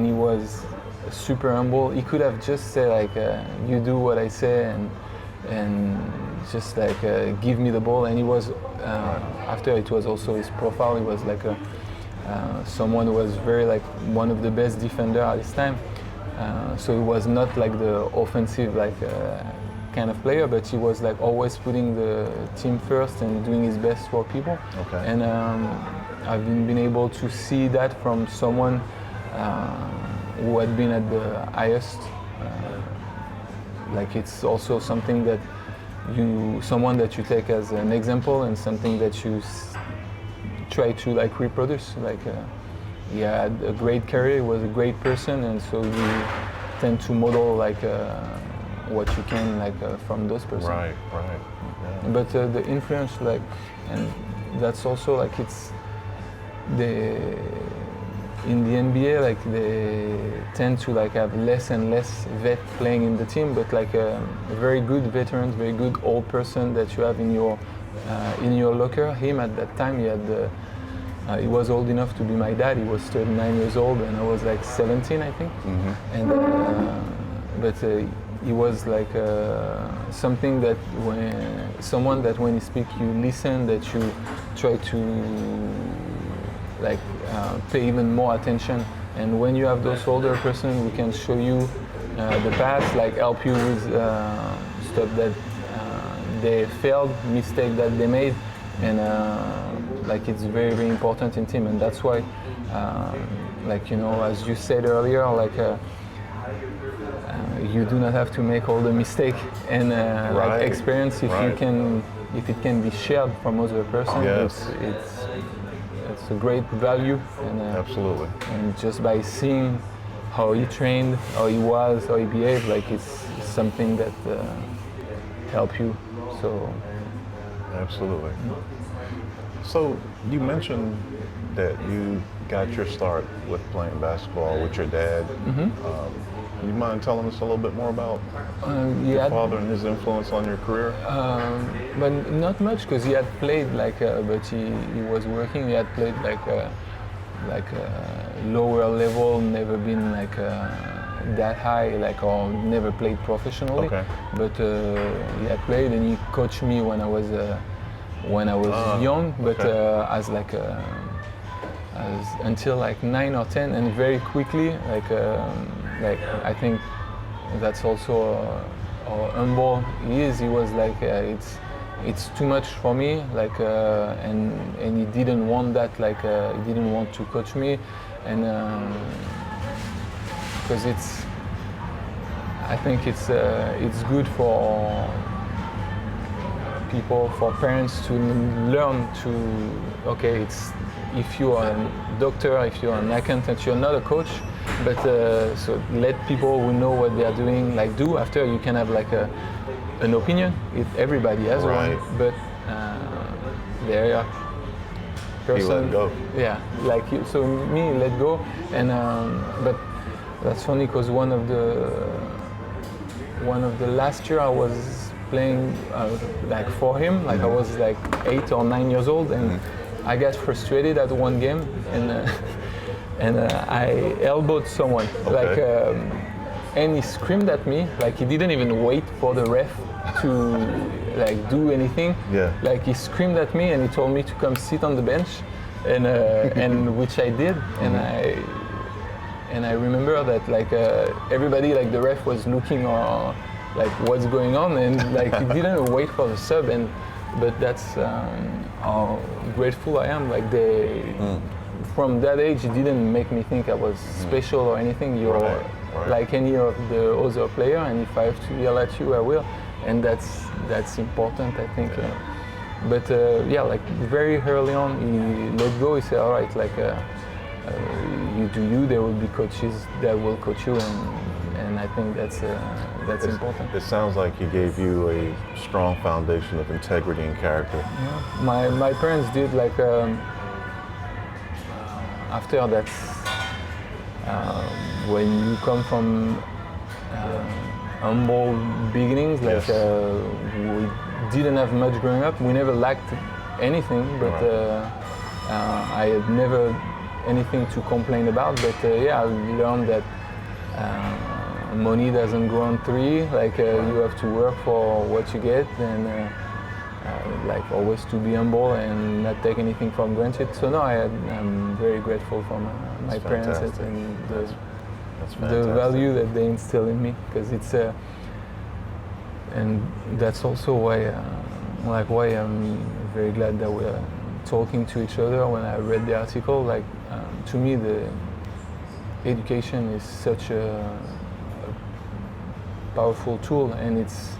he was super humble. He could have just said you do what I say and just give me the ball. And he was after it was also his profile. He was someone who was very one of the best defender at his time. So he was not like the offensive kind of player, but he was always putting the team first and doing his best for people. Okay. And I've been able to see that from someone who had been at the highest. It's also something that someone that you take as an example, and something that you try to reproduce. He had a great career, he was a great person, and so you tend to model what you can from those persons. Right. Yeah. But the influence, and that's also it's in the NBA, they tend to have less and less vet playing in the team, but a very good veteran, very good old person that you have in your locker. Him at that time, he was old enough to be my dad. He was 39 years old, and I was 17, I think. Mm-hmm. And but he was something that someone that when he speaks, you listen, that you try to pay even more attention. And when you have those older person who can show you the past, help you with stuff that they failed, mistake that they made, and it's very, very important in team. And that's why, as you said earlier, you do not have to make all the mistake, and right. Experience, if right. if it can be shared from other person, yes. it's a great value. And absolutely. And just by seeing how he trained, how he was, how he behaved, it's something that help you. So absolutely. So you mentioned that you got your start with playing basketball with your dad. Mm-hmm. You mind telling us a little bit more about your father and his influence on your career? But not much, because he had played but he was working. He had played lower level, never been that high, or never played professionally. Okay. But he had played, and he coached me when I was young, but okay. as until 9 or 10, and very quickly, I think that's also how humble he is. He was it's too much for me, and he didn't want that, he didn't want to coach me, and because I think it's good for people, for parents to learn to, if you are a doctor, if you're an accountant, you're not a coach, but so let people who know what they are doing do. After, you can have an opinion, if everybody has right. one, but there you are. You let go. Yeah, so me let go, and but that's funny, because one of the last year I was playing for him, mm-hmm. I was 8 or 9 years old, and mm-hmm. I got frustrated at one game, and I elbowed someone, okay. And he screamed at me, he didn't even wait for the ref to do anything. Yeah. He screamed at me, and he told me to come sit on the bench, and which I did, mm-hmm. and I remember that everybody, the ref was looking what's going on, and he didn't wait for the sub, but that's how grateful I am. From that age, it didn't make me think I was special or anything. You're right. like any of the other player, and if I have to yell at you, I will, and that's important, I think. Yeah. But very early on, he let go. He said, "All right, you do you. There will be coaches that will coach you, and and I think that's important. It sounds like he gave you a strong foundation of integrity and character. Yeah. My parents did like after that. When you come from humble beginnings, like we didn't have much growing up. We never lacked anything, but I had never anything to complain about. But yeah, I learned that money doesn't grow on tree. Like you have to work for what you get, and like always to be humble and not take anything for granted. So no, I'm very grateful for my parents and the value that they instill in me, because it's and that's also why why I'm very glad that we're talking to each other. When I read the article, like to me the education is such a powerful tool, and it's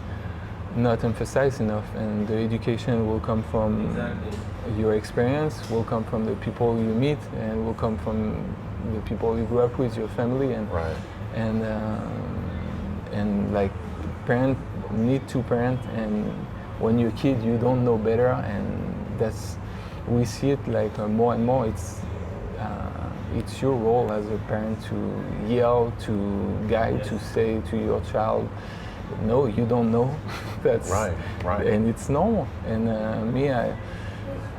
not emphasized enough, and the education will come from your experience, will come from the people you meet, and will come from the people you grew up with, your family, and and like parent need to parent, and when you're a kid you don't know better, and that's we see it like more and more. It's your role as a parent to yell, to guide, to say to your child, no, you don't know. That's right, and it's normal. And me,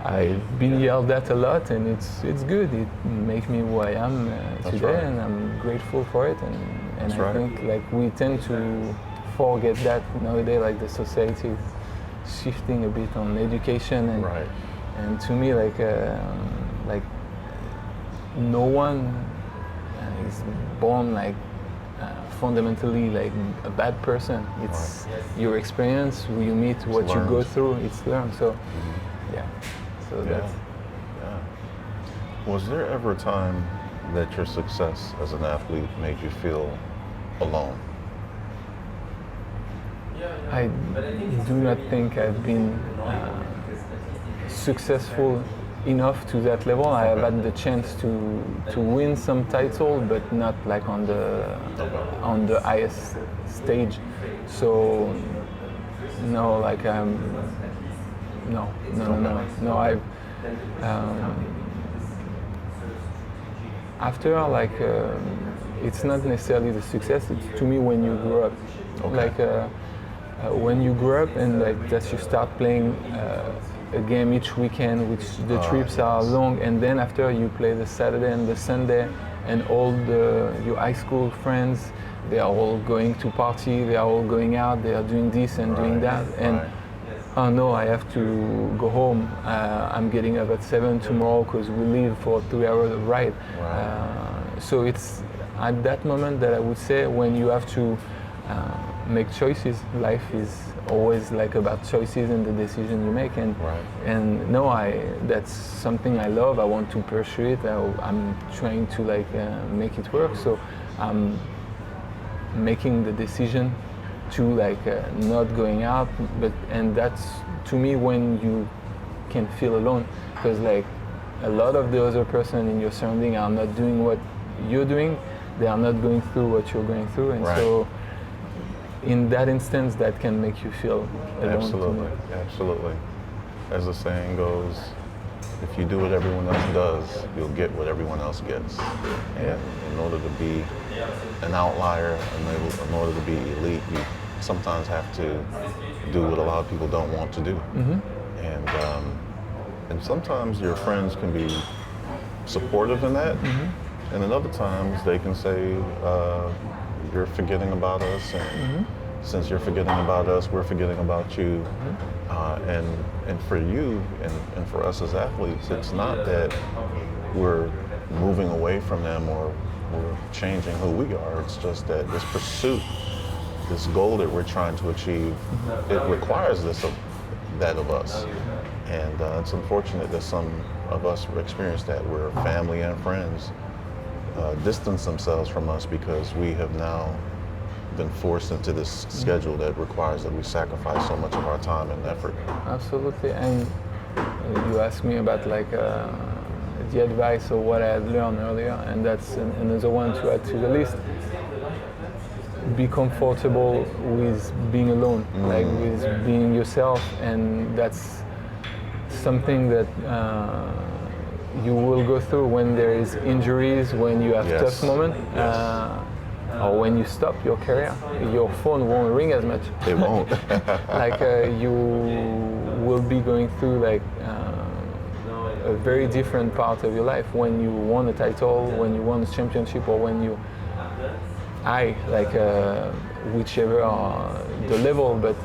I've been yelled at a lot, and it's good. It makes me who I am today, and I'm grateful for it. And I think like we tend to forget that nowadays. Like the society is shifting a bit on education, and to me, like no one is born like fundamentally like a bad person. It's your experience, who you meet, what you go through, it's learned. So that's Was there ever a time that your success as an athlete made you feel alone? I do not think I've been successful enough to that level. I have had the chance to win some title, but not like on the highest stage. So no, like no. I've after like it's not necessarily the success. It's to me when you grow up, like when you grow up and like that you start playing a game each weekend, which the trips are long, and then after you play the Saturday and the Sunday, and all your high school friends, they are all going to party, they are all going out, they are doing this and doing that, and oh no, I have to go home. I'm getting up at 7 tomorrow because we leave for 3 hours of ride. So it's at that moment that I would say when you have to make choices. Life is always like about choices and the decision you make, and no, that's something I love. I want to pursue it. I'm trying to like make it work. So I'm making the decision to like not going out, and that's to me when you can feel alone, because like a lot of the other person in your surrounding are not doing what you're doing. They are not going through what you're going through, and so in that instance, that can make you feel alone. Absolutely. As the saying goes, if you do what everyone else does, you'll get what everyone else gets. And in order to be an outlier, in order to be elite, you sometimes have to do what a lot of people don't want to do. And sometimes your friends can be supportive in that, and then other times they can say, you're forgetting about us, and since you're forgetting about us, we're forgetting about you. And for you and for us as athletes, it's not that we're moving away from them or we're changing who we are. It's just that this pursuit, this goal that we're trying to achieve, it requires that of us. And it's unfortunate that some of us experience that, where family and friends distance themselves from us because we have now been forced into this schedule that requires that we sacrifice so much of our time and effort. Absolutely. And you asked me about like the advice or what I had learned earlier, and that's another one to add to the list. be comfortable with being alone, like with being yourself, and that's something that you will go through when there is injuries, when you have tough moments, or when you stop your career. Your phone won't ring as much. It won't. Like you will be going through like a very different part of your life when you won a title, when you won a championship, or when you whichever the level, but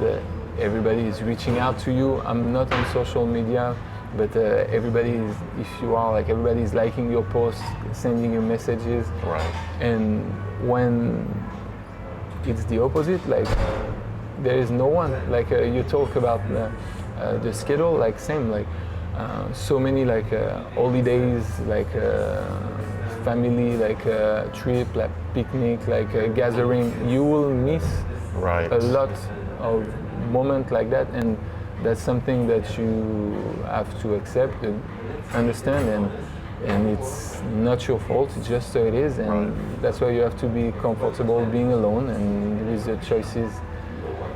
everybody is reaching out to you. I'm not on social media, but everybody is, if you are, like everybody is liking your posts, sending you messages. Right. And when it's the opposite, like there is no one. Like you talk about the schedule, like same, like so many like holidays, like family, like trip, like picnic, like gathering. You will miss a lot of moments like that, and that's something that you have to accept and understand, and it's not your fault. It's just so it is, and that's why you have to be comfortable being alone and with the choices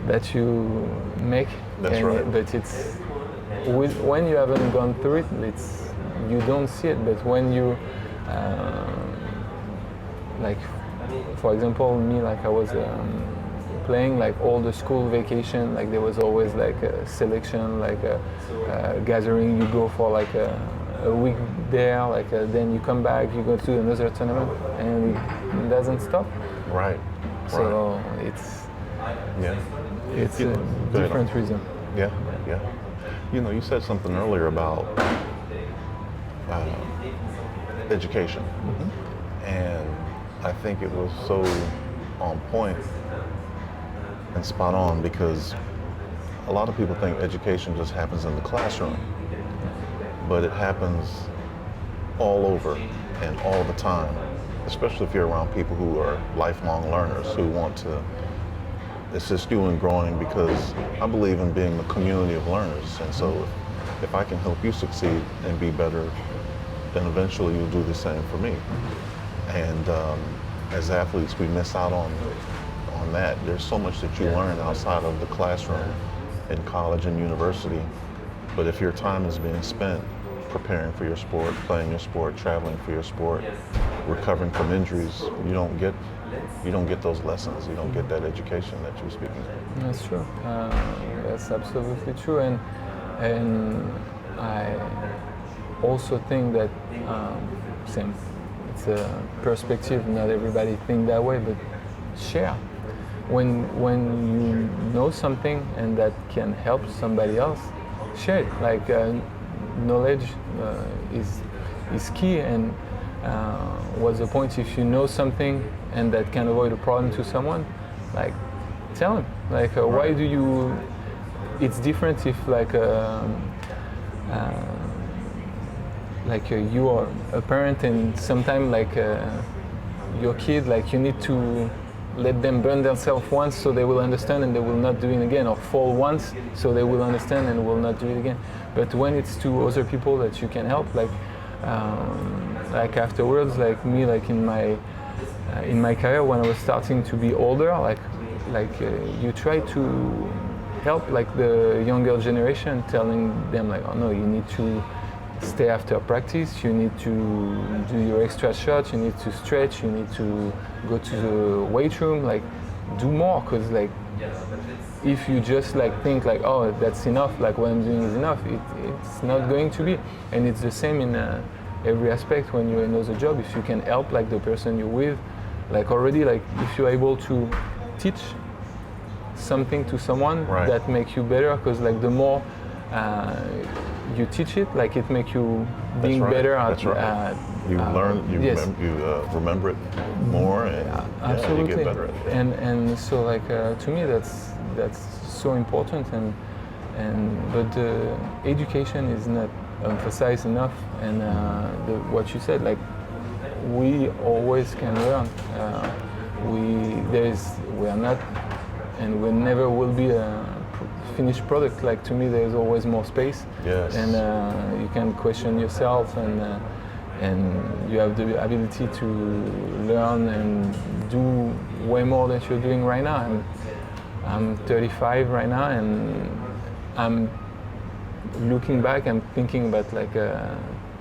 that you make. That's right. But it's when you haven't gone through it, it's you don't see it. But when you like, for example, me, like I was playing like all the school vacation, like there was always like a selection, like a gathering. You go for like a week there, like then you come back, you go to another tournament, and it doesn't stop. Right. So it's a different reason. Yeah. You know, you said something earlier about education, and I think it was so on point and spot on, because a lot of people think education just happens in the classroom, but it happens all over and all the time, especially if you're around people who are lifelong learners who want to assist you in growing, because I believe in being the community of learners, and so if I can help you succeed and be better, then eventually you'll do the same for me. And as athletes, we miss out on that. There's so much that you learn outside of the classroom in college and university, but if your time is being spent preparing for your sport, playing your sport, traveling for your sport, recovering from injuries, you don't get those lessons. You don't get that education that you're speaking of. That's true. That's absolutely true, and I also think that same. It's a perspective. Not everybody think that way, but share. When you know something and that can help somebody else, share it. Like knowledge is key, and what's the point if you know something and that can avoid a problem to someone? Like tell them. Like why do you? It's different if like you are a parent and sometimes like your kid, like you need to let them burn themselves once so they will understand and they will not do it again, or fall once so they will understand and will not do it again. But when it's to other people that you can help, like afterwards, like me, like in my career when I was starting to be older, like you try to help like the younger generation, telling them like, oh no, you need to stay after practice, you need to do your extra shots, you need to stretch, you need to go to the weight room, like do more, because like if you just like think like, oh, that's enough, like what I'm doing is enough, it's not going to be. And it's the same in every aspect. When you're in another job, if you can help like the person you're with, like already, like if you're able to teach something to someone, that makes you better, because like the more you teach it, like it makes you being better at. You learn, you remember it more, and you get better at it. And so like to me that's so important, but education is not emphasized enough, and what you said, like we always can learn. We are not, and we never will be a finished product. Like to me, there's always more space, and you can question yourself, and and you have the ability to learn and do way more than you're doing right now. And I'm 35 right now, and I'm looking back, I'm thinking about like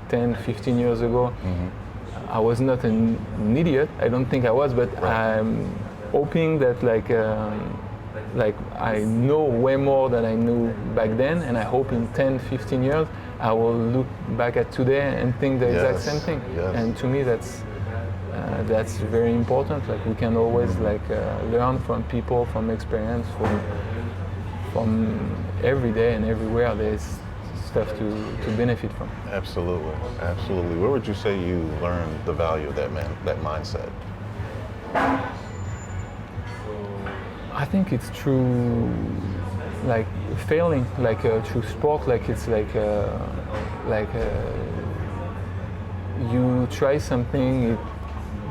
10, 15 years ago. I was not an idiot. I don't think I was, but I'm hoping that like I know way more than I knew back then, and I hope in 10, 15 years I will look back at today and think the exact same thing. And to me, that's very important. Like we can always like learn from people, from experience, from every day and everywhere. There's stuff to benefit from. Absolutely, absolutely. Where would you say you learned the value of that mindset? I think it's through like failing, like through sport. Like it's like you try something, it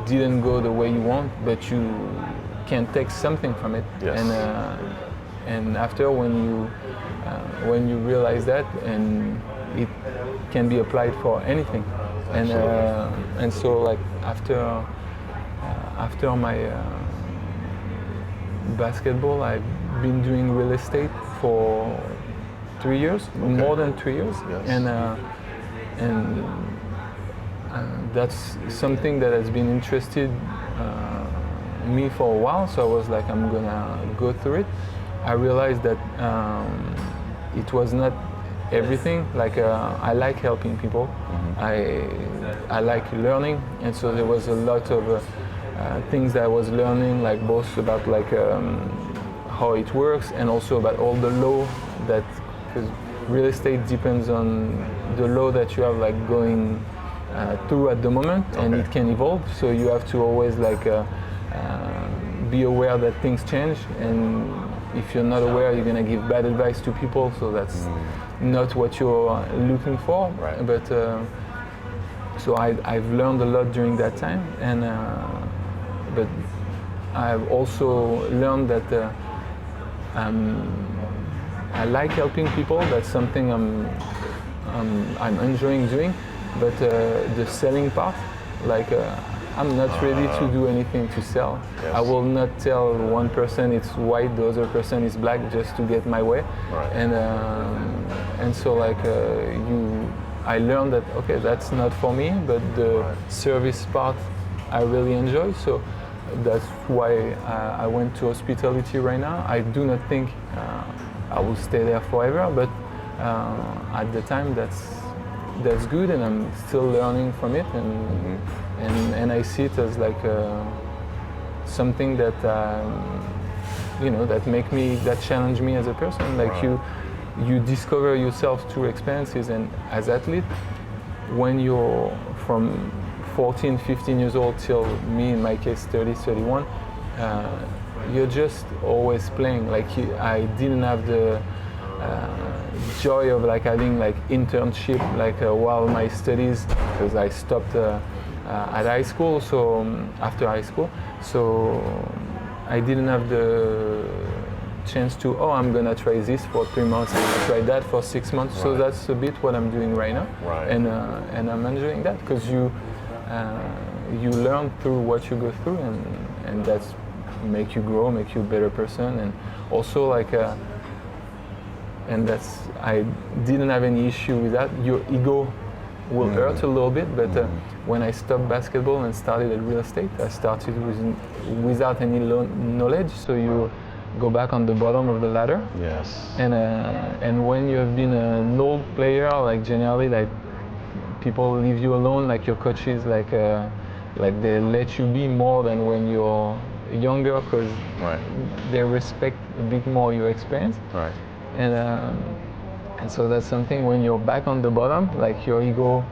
didn't go the way you want, but you can take something from it. Yes. And after when you realize that, and it can be applied for anything. And so like after my basketball, I've been doing real estate for 3 years, more than 3 years, and that's something that has been interested me for a while. So I was like, I'm gonna go through it. I realized that it was not everything. Like I like helping people. I like learning, and so there was a lot of things that I was learning, like both about like how it works and also about all the law that, because real estate depends on the law that you have like going through at the moment, and it can evolve. So you have to always like be aware that things change, and if you're not aware, you're gonna give bad advice to people. So that's not what you're looking for. Right. But so I've learned a lot during that time, and but I've also learned that I like helping people. That's something I'm enjoying doing. But the selling part, like I'm not ready to do anything to sell. Yes. I will not tell one person it's white, the other person is black, just to get my way. Right. And so like I learned that okay, that's not for me, but the service part I really enjoy. So that's why I went to hospitality right now. I do not think I will stay there forever, but at the time that's good, and I'm still learning from it, and I see it as like something that that challenge me as a person. Like you discover yourself through experiences, and as athlete, when you're from 14, 15 years old till me, in my case, 30, 31, you're just always playing. Like I didn't have the joy of like having like internship like while my studies, because I stopped at high school. So after high school, so I didn't have the chance to I'm gonna try this for 3 months, I'm gonna try that for 6 months. So that's a bit what I'm doing right now, and I'm enjoying that, because you learn through what you go through, and that's make you grow, make you a better person, and also like and that's I didn't have any issue with that. Your ego will hurt a little bit, but when I stopped basketball and started at real estate, I started without any knowledge. So you go back on the bottom of the ladder. Yes. And when you have been an old player, like generally, like people leave you alone. Like your coaches, like they let you be more than when you're younger, because they respect a bit more your experience. Right. And so that's something, when you're back on the bottom, like your ego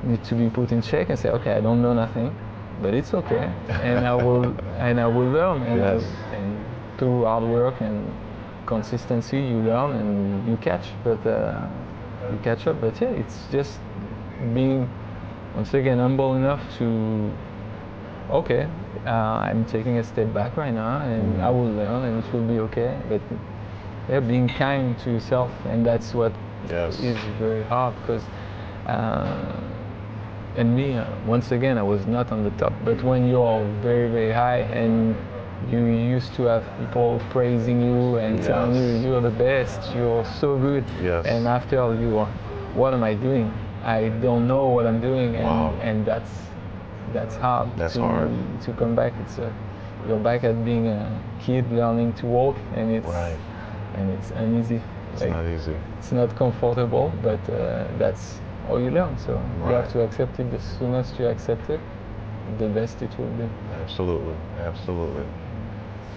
needs to be put in check and say, okay, I don't know nothing, but it's okay, and I will learn, and through hard work and consistency, you learn and you catch up. But yeah, it's just being, once again, humble enough to, okay, I'm taking a step back right now, and I will learn, and it will be okay. But being kind to yourself, and that's what is very hard, because And me, once again, I was not on the top. But when you're very, very high and you used to have people praising you and telling you you're the best, you're so good. Yes. And after you are, what am I doing? I don't know what I'm doing, and, Wow. and that's hard. That's hard. To come back. You're back at being a kid learning to walk, and it's uneasy. It's not easy. It's not comfortable, but that's all you learn. So you have to accept it. As soon as you accept it, the best it will be. Absolutely, absolutely.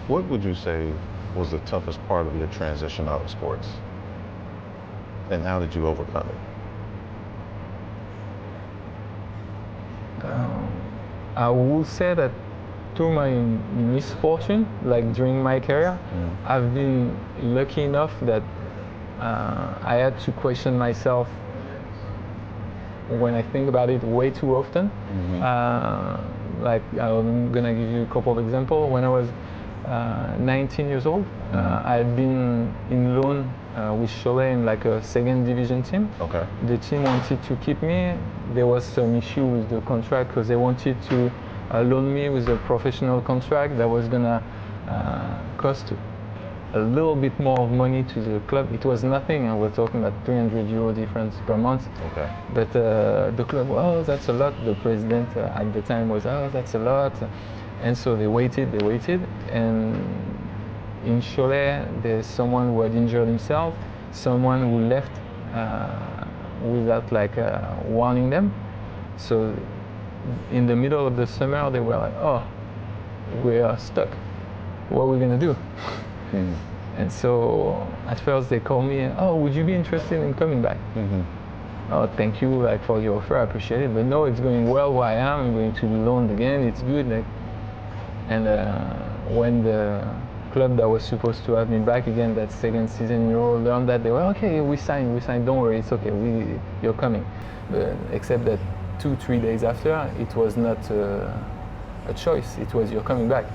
What would you say was the toughest part of your transition out of sports? And how did you overcome it? I will say that through my misfortune, like during my career, I've been lucky enough that I had to question myself when I think about it way too often. Like I'm gonna give you a couple of examples. When I was 19 years old, I had been in loan with Cholet in like a second division team. Okay. The team wanted to keep me. There was some issue with the contract because they wanted to loan me with a professional contract that was gonna cost a little bit more money to the club. It was nothing, and we're talking about 300 euro difference per month. Okay. But the club, oh, that's a lot. The president at the time was, oh, that's a lot. And so they waited, and in Cholet, there's someone who had injured himself, someone who left without like warning them. So in the middle of the summer, they were like, oh, we are stuck. What are we gonna do? And so at first they called me, oh, would you be interested in coming back? Oh, thank you, like for your offer, I appreciate it. But no, it's going well where I am. I'm going to be loaned again. It's good. Like, and when the club that was supposed to have me back again that second season, learned that, they were okay. We signed. Don't worry, it's okay. You're coming. Except that 2-3 days after, it was not a choice. It was you're coming back.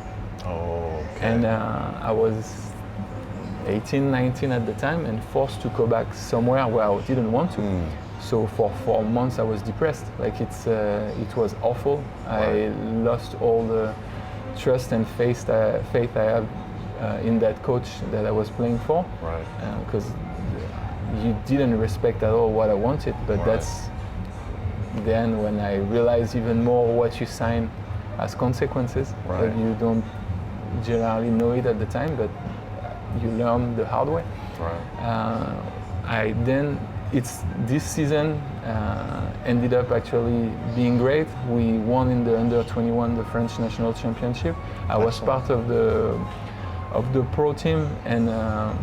Oh. Okay. And I was 18, 19 at the time, and forced to go back somewhere where I didn't want to. So for 4 months I was depressed. Like it was awful. Right. I lost all the trust and faith I have in that coach that I was playing for. Right. Because you didn't respect at all what I wanted. But that's then when I realized even more what you sign as consequences. Right. That you don't generally know it at the time, but you learn the hard way. Right. This season ended up actually being great. We won in the under 21 the French national championship. I was part of the pro team, and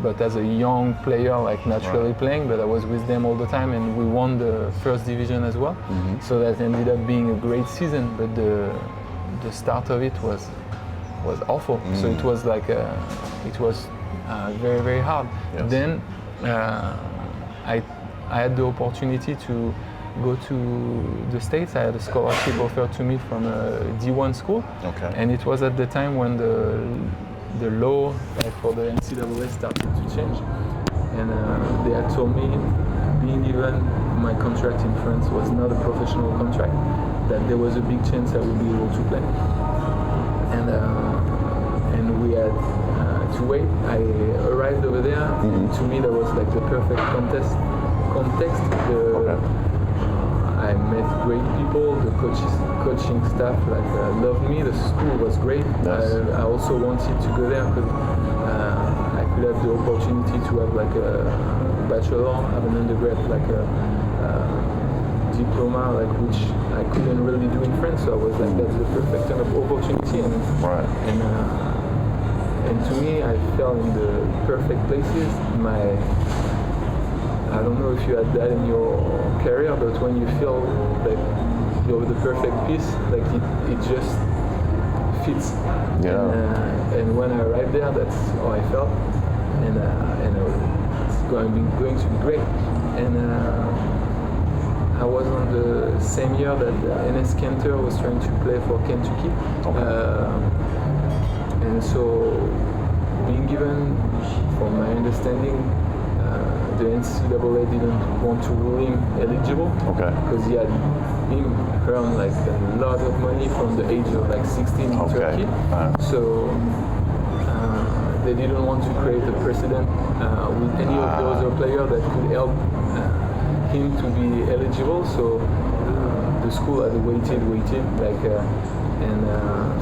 but as a young player, like naturally playing, but I was with them all the time, and we won the first division as well. So that ended up being a great season, but the start of it was awful. So it was like very, very hard. Yes. Then I had the opportunity to go to the States. I had a scholarship offered to me from a D1 school. Okay. And it was at the time when the law for the NCAA started to change. And they had told me, being given my contract in France was not a professional contract, that there was a big chance I would be able to play. And we had to wait. I arrived over there, and to me that was like the perfect context. I met great people. The coaching staff loved me. The school was great. Yes. I also wanted to go there because I could have the opportunity to have like a bachelor, have an undergrad, like a diploma, like which I couldn't really do in France. So I was like, that's the perfect kind of opportunity. And to me, I fell in the perfect places. I don't know if you had that in your career, but when you feel like you're the perfect piece, like it just fits. Yeah. And when I arrived there, that's how I felt, and it's going to be great. And I was on the same year that NS Cantor was trying to play for Kentucky. And so being given, from my understanding, the NCAA didn't want to rule him eligible. Okay. Because he had earned like a lot of money from the age of like 16 in Turkey. So they didn't want to create a precedent with any of the other players that could help him to be eligible. So the school had waited,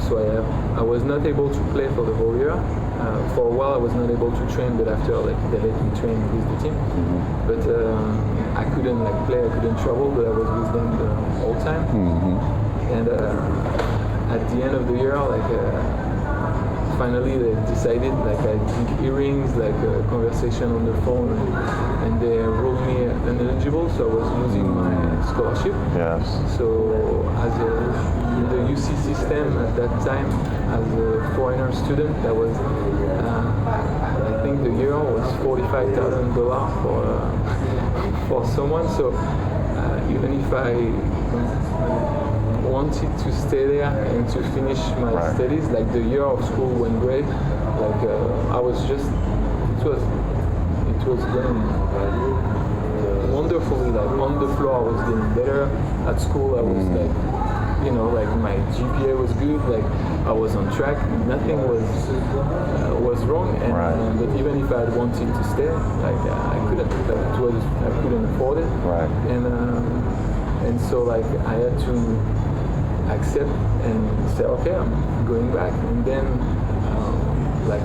so I was not able to play for the whole year. For a while I was not able to train, but after they let me train with the team. But I couldn't play, I couldn't travel, but I was with them the whole time. And at the end of the year, finally they decided, I did hearings, a conversation on the phone, and they ruled me ineligible, so I was losing my scholarship. Yes. So in the UC system at that time, as a foreigner student, that was, I think the year was $45,000 for someone. So even if I wanted to stay there and to finish my studies, the year of school went great. I was just, it was going wonderfully. On the floor I was getting better. At school I was my GPA was good. I was on track. Nothing was wrong. And but even if I had wanted to stay, I couldn't. I couldn't afford it. Right. And so I had to accept and say, okay, I'm going back. And then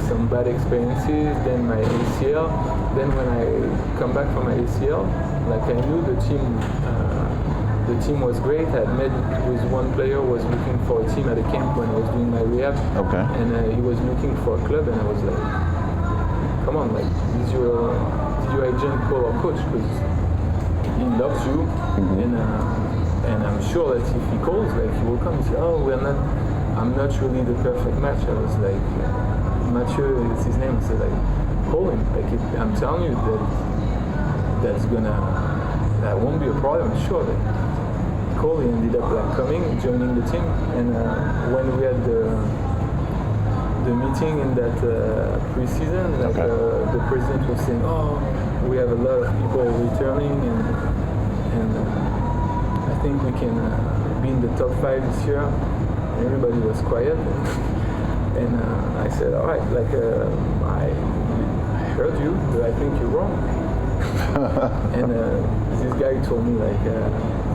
some bad experiences, then my ACL. Then when I come back from my ACL, I knew the team was great. I had met with one player who was looking for a team at a camp when I was doing my rehab. Okay. And he was looking for a club, and I was like, come on, did your agent call our coach? Because he loves you, and I'm sure that if he calls, he will come and say, oh, I'm not really the perfect match. I was like, Mathieu is his name. I said, call him. I'm telling you that won't be a problem. Sure. Call. He ended up coming, joining the team, and when we had the meeting in that pre-season, the president was saying, oh, we have a lot of people returning, and I think we can be in the top 5 this year. And everybody was quiet, and I said, all right, I heard you, but I think you're wrong. And this guy told me,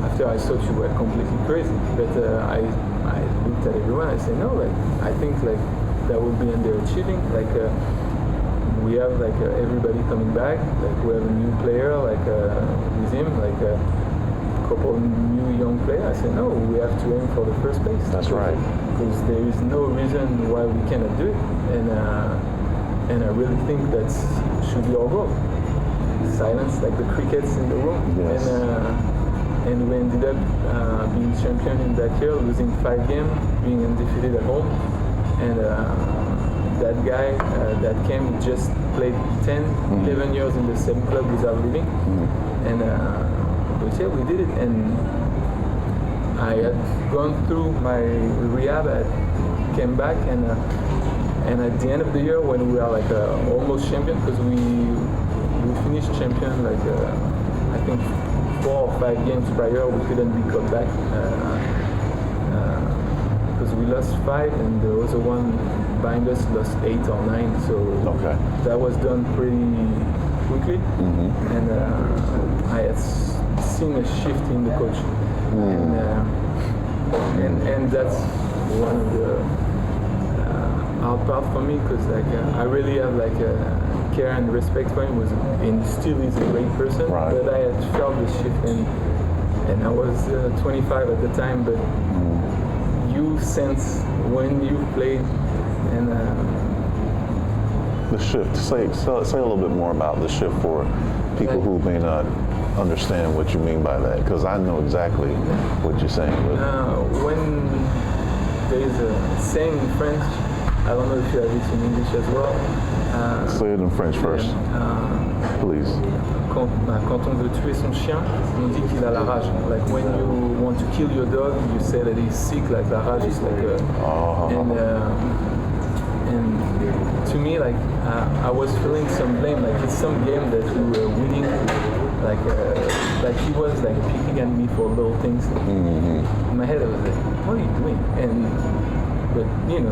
after I thought you were completely crazy, but I looked at everyone. I said, no, I think that would be underachieving. We have everybody coming back. We have a new player with him, a couple new young players. I said, no, we have to aim for the first place. That's right. Because there is no reason why we cannot do it, and I really think that should be our goal. Silence the crickets in the room. Yes. And we ended up being champion in that year, losing 5 games, being undefeated at home. And that guy that came just played 10, 11 years in the same club without leaving. And but yeah, we did it. And I had gone through my rehab, I came back, and at the end of the year when we are almost champion, because we finished champion I think 4 or 5 games prior, we couldn't be cut back because we lost 5 and the other one behind us lost 8 or 9, so that was done pretty quickly. And I had seen a shift in the coach, and that's one of the hard part for me, because I really have care and respect for him, and still is a great person. Right. But I had felt the shift, and I was 25 at the time, but you sense when you played, and the shift. Say a little bit more about the shift for people who may not understand what you mean by that, because I know exactly what you're saying. When there is a saying in French, I don't know if you have it in English as well. Say it in French first, please. Quand on veut tuer son chien, on dit qu'il a la rage. When you want to kill your dog, you say that he's sick. La rage is and to me, like I was feeling some blame. Like it's some game that we were winning. Like he was like picking at me for little things. In my head, I was like, "What are you doing?" But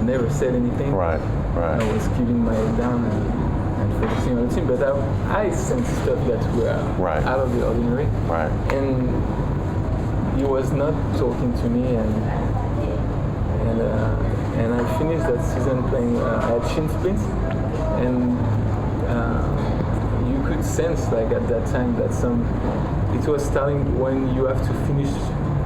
never said anything. Right. I was keeping my head down and focusing on the team. But I sensed stuff that were out of the ordinary. Right. And he was not talking to me, and I finished that season playing. I had shin splints, and you could sense like at that time that it was starting when you have to finish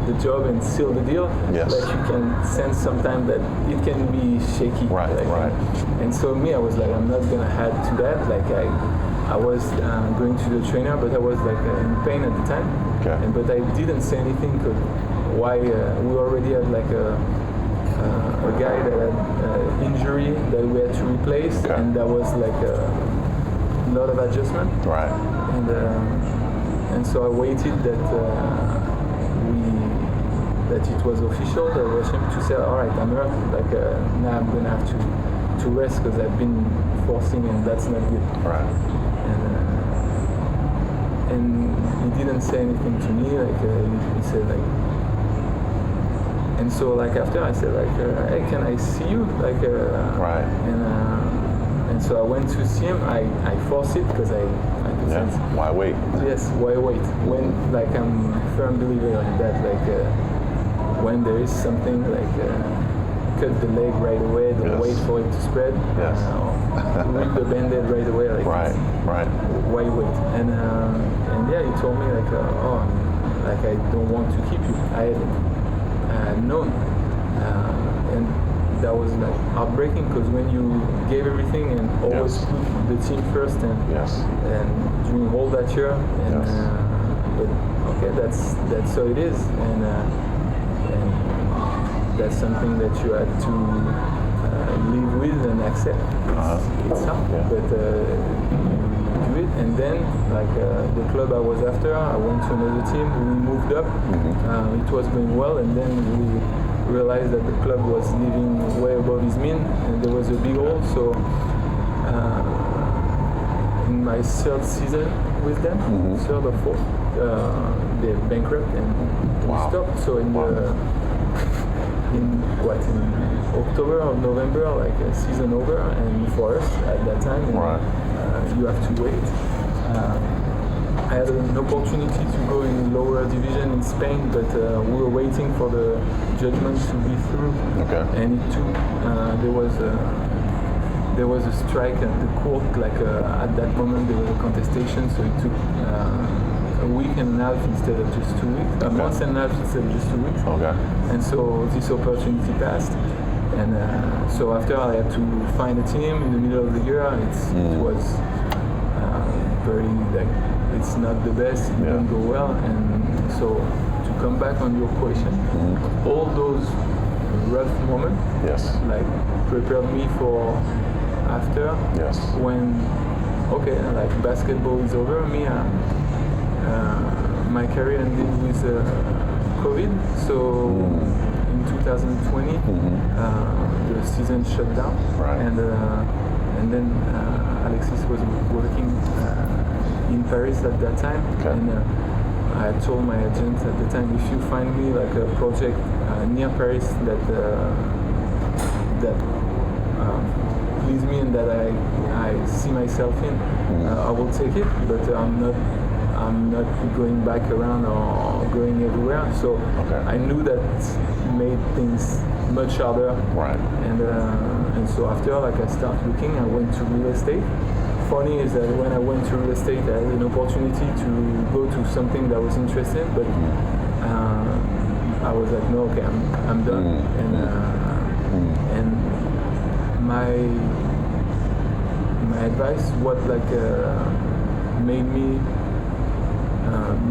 the job and seal the deal. Yes. Like you can sense sometimes that it can be shaky. Right. And so me, I was like, I'm not gonna add to that. Like I was going to the trainer, but I was like in pain at the time. Okay. But I didn't say anything because we already had like a guy that had injury that we had to replace, and that was like a lot of adjustment. Right. And so I waited that it was official. That was him to say, all right, I'm hurt. Like now I'm gonna have to rest because I've been forcing, and that's not good. Right. And he didn't say anything to me. Like he said like. And so like after I said like, hey, can I see you? Like right. And so I went to see him. I forced it because I could sense. Why wait? Yes, why wait? When like I'm a firm believer in that. Like when there is something like cut the leg right away. Don't wait for it to spread. Yes. Rip the band-aid right away. Like right. Why wait? And yeah, he told me like like I don't want to keep you. I had known, and that was like heartbreaking because when you gave everything and always put the team first and during all that year but okay, that's how it is, and that's something that you had to live with and accept. It's hard, but you do it. And then like the club I was after, I went to another team. We moved up. It was going well, and then we realized that the club was living way above his mean, and there was a big hole. So in my third season with them, third or fourth, they bankrupt and we stopped. So in October or November, like a season over, and for us at that time, you have to wait. I had an opportunity to go in lower division in Spain, but we were waiting for the judgment to be through. Okay. And it took. There was a strike at the court. Like at that moment, there was a contestation, so it took a week and a half instead of just 2 weeks. A month and a half instead of just 2 weeks. Okay. And so this opportunity passed. And so after I had to find a team in the middle of the year. It was very like it's not the best. It didn't go well. And so to come back on your question, all those rough moments, like prepared me for after. When like basketball is over, me my career ended with COVID. So in 2020, the season shut down, and then Alexis was working in Paris at that time, and I told my agent at the time, if you find me like a project near Paris that please me and that I see myself in, I will take it, but I'm not going back around or going everywhere. So I knew that made things much harder. And so after, like I started looking, I went to real estate. Funny is that when I went to real estate, I had an opportunity to go to something that I was interested in, but I was like, no, okay, I'm done. And my advice, what like made me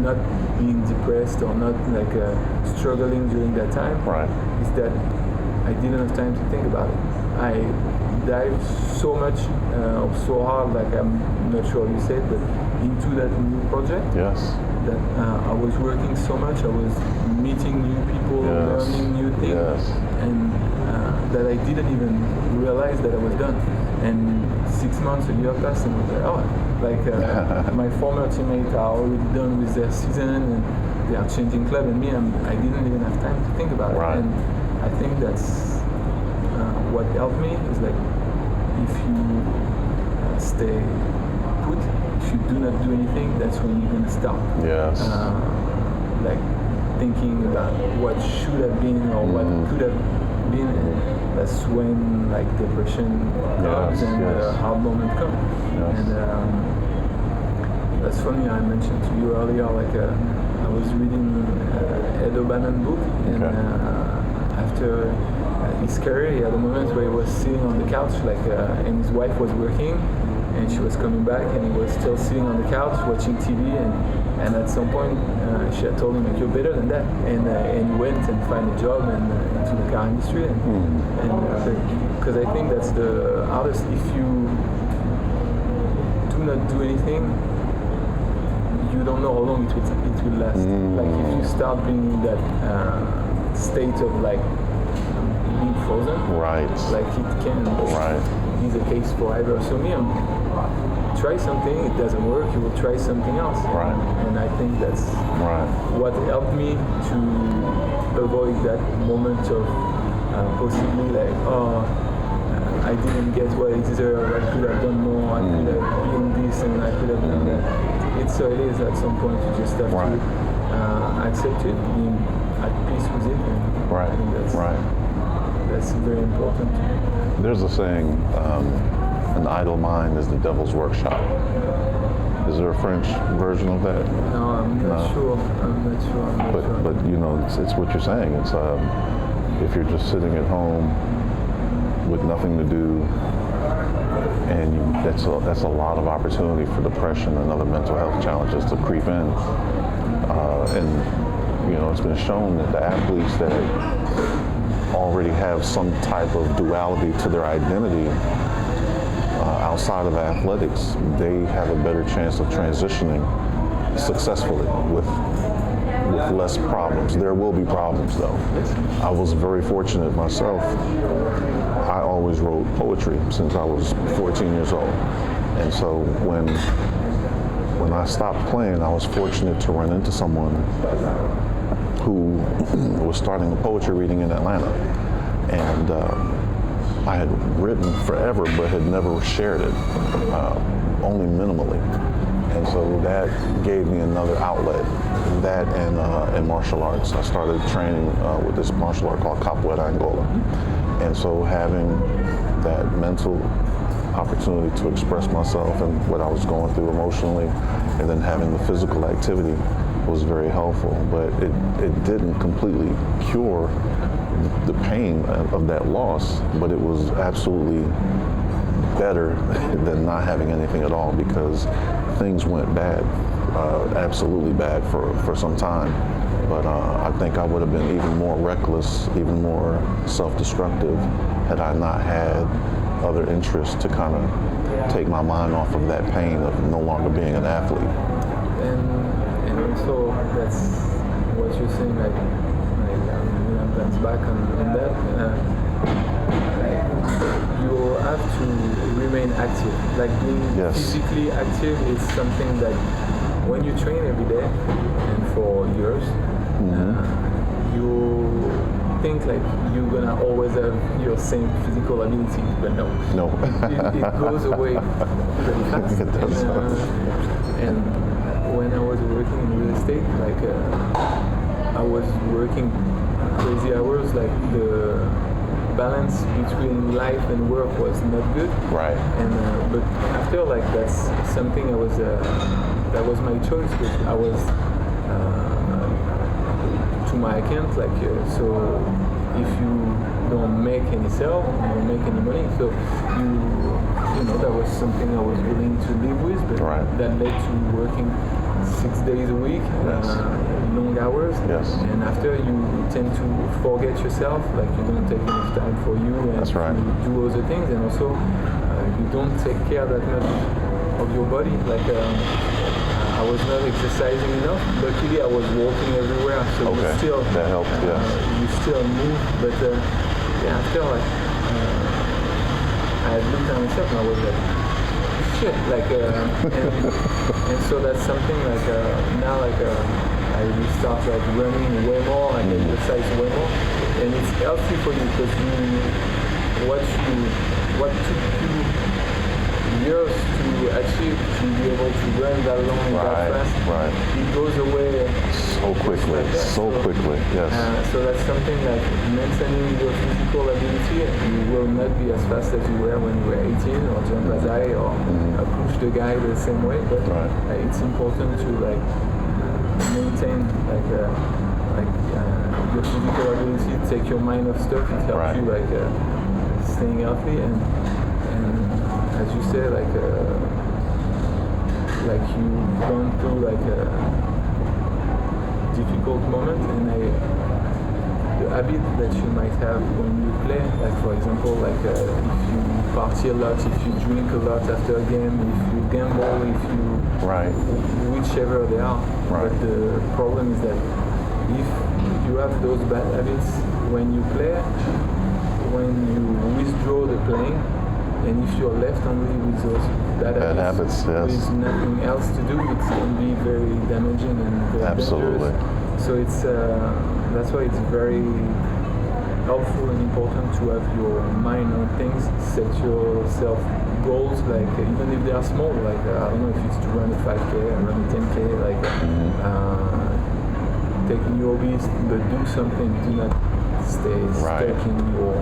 not being depressed or not like struggling during that time, is that I didn't have time to think about it. I dived so much, so hard, like I'm not sure you said, but into that new project. That I was working so much, I was meeting new people, learning new things, and that I didn't even realize that I was done. And 6 months, a year passed, and I was like, oh, my former teammates are already done with their season, and they are changing club, and me, I didn't even have time to think about it. Right. And I think that's what helped me is like, if you stay put, if you do not do anything, that's when you're gonna stop. Yes. Like thinking about what should have been or what could have been. And that's when like depression comes and hard moment comes. Yes. And that's funny. I mentioned to you earlier, like I was reading Ed O'Bannon book, and after his career, he had a moment where he was sitting on the couch, like, and his wife was working, and she was coming back, and he was still sitting on the couch watching TV, and at some point she had told him, like, you're better than that, and he went and found a job and into the car industry, and because I think that's the hardest. If you do not do anything, you don't know how long it will last. Like if you start being in that state of like being frozen, right? Like it can be the case forever. So me, try something, it doesn't work, you will try something else. Right. And I think that's what helped me to avoid that moment of possibly like, I didn't get what I deserve, I could have done more, I could have been this and I could have done that. It's so it is at some point you just have to accept it, being at peace with it. And I think that's very important. There's a saying, an idle mind is the devil's workshop. Is there a French version of that? No, I'm not sure. But you know, it's what you're saying. It's if you're just sitting at home with nothing to do, and that's a lot of opportunity for depression and other mental health challenges to creep in. And you know, it's been shown that the athletes that already have some type of duality to their identity outside of athletics, they have a better chance of transitioning successfully with less problems. There will be problems though. I was very fortunate myself. I always wrote poetry since I was 14 years old. And so when I stopped playing, I was fortunate to run into someone who was starting a poetry reading in Atlanta. And I had written forever, but had never shared it, only minimally. And so that gave me another outlet, that and martial arts. I started training with this martial art called Capoeira Angola. And so having that mental opportunity to express myself and what I was going through emotionally, and then having the physical activity was very helpful. But it didn't completely cure the pain of that loss, but it was absolutely better than not having anything at all, because things went bad, absolutely bad for some time. But I think I would have been even more reckless, even more self-destructive had I not had other interests to kind of take my mind off of that pain of no longer being an athlete. And also that's what you're saying, like that's back on that. You have to remain active. Like being physically active is something that when you train every day and for years, you think like you're gonna always have your same physical abilities, but no. It goes away pretty fast. It does. And when I was working in real estate, like I was working crazy hours, like the balance between life and work was not good. Right. And but after, like that's something I was that was my choice, because I was to my account, like so if you don't make any sale, you don't make any money, so you know that was something I was willing to live with, but that led to working 6 days a week, long hours, and after you tend to forget yourself, like you don't take enough time for you, and you do other things, and also you don't take care that much of your body. Like I was not exercising enough. Luckily, I was walking everywhere, so you still that helped. you still move, but after like I looked at myself and I was like, shit, like, and so that's something like now like I will start like running way more, like exercise way more, and it's healthy for you because what took you years to achieve to be able to run that long that fast, it goes away so quickly, like so quickly, yes. So that's something like maintaining your physical ability. You will not be as fast as you were when you were 18 or jump as high or push the guy the same way, but it's important to like maintain like your physical ability, take your mind off stuff. It helps you like staying healthy and as you say, like you've gone through like a difficult moment, and the habit that you might have when you play, like for example, like if you party a lot, if you drink a lot after a game, if you gamble, if you whichever they are. But the problem is that if you have those bad habits when you play, when you withdraw the playing, and if you're left only with those bad habits with nothing else to do, it's going to be very damaging and very dangerous. So it's that's why it's very helpful and important to have your mind on things, set yourself goals, like even if they are small, like I don't know if it's to run a 5K or run a 10K, like take new hobbies, but do something. Do not stay stuck in your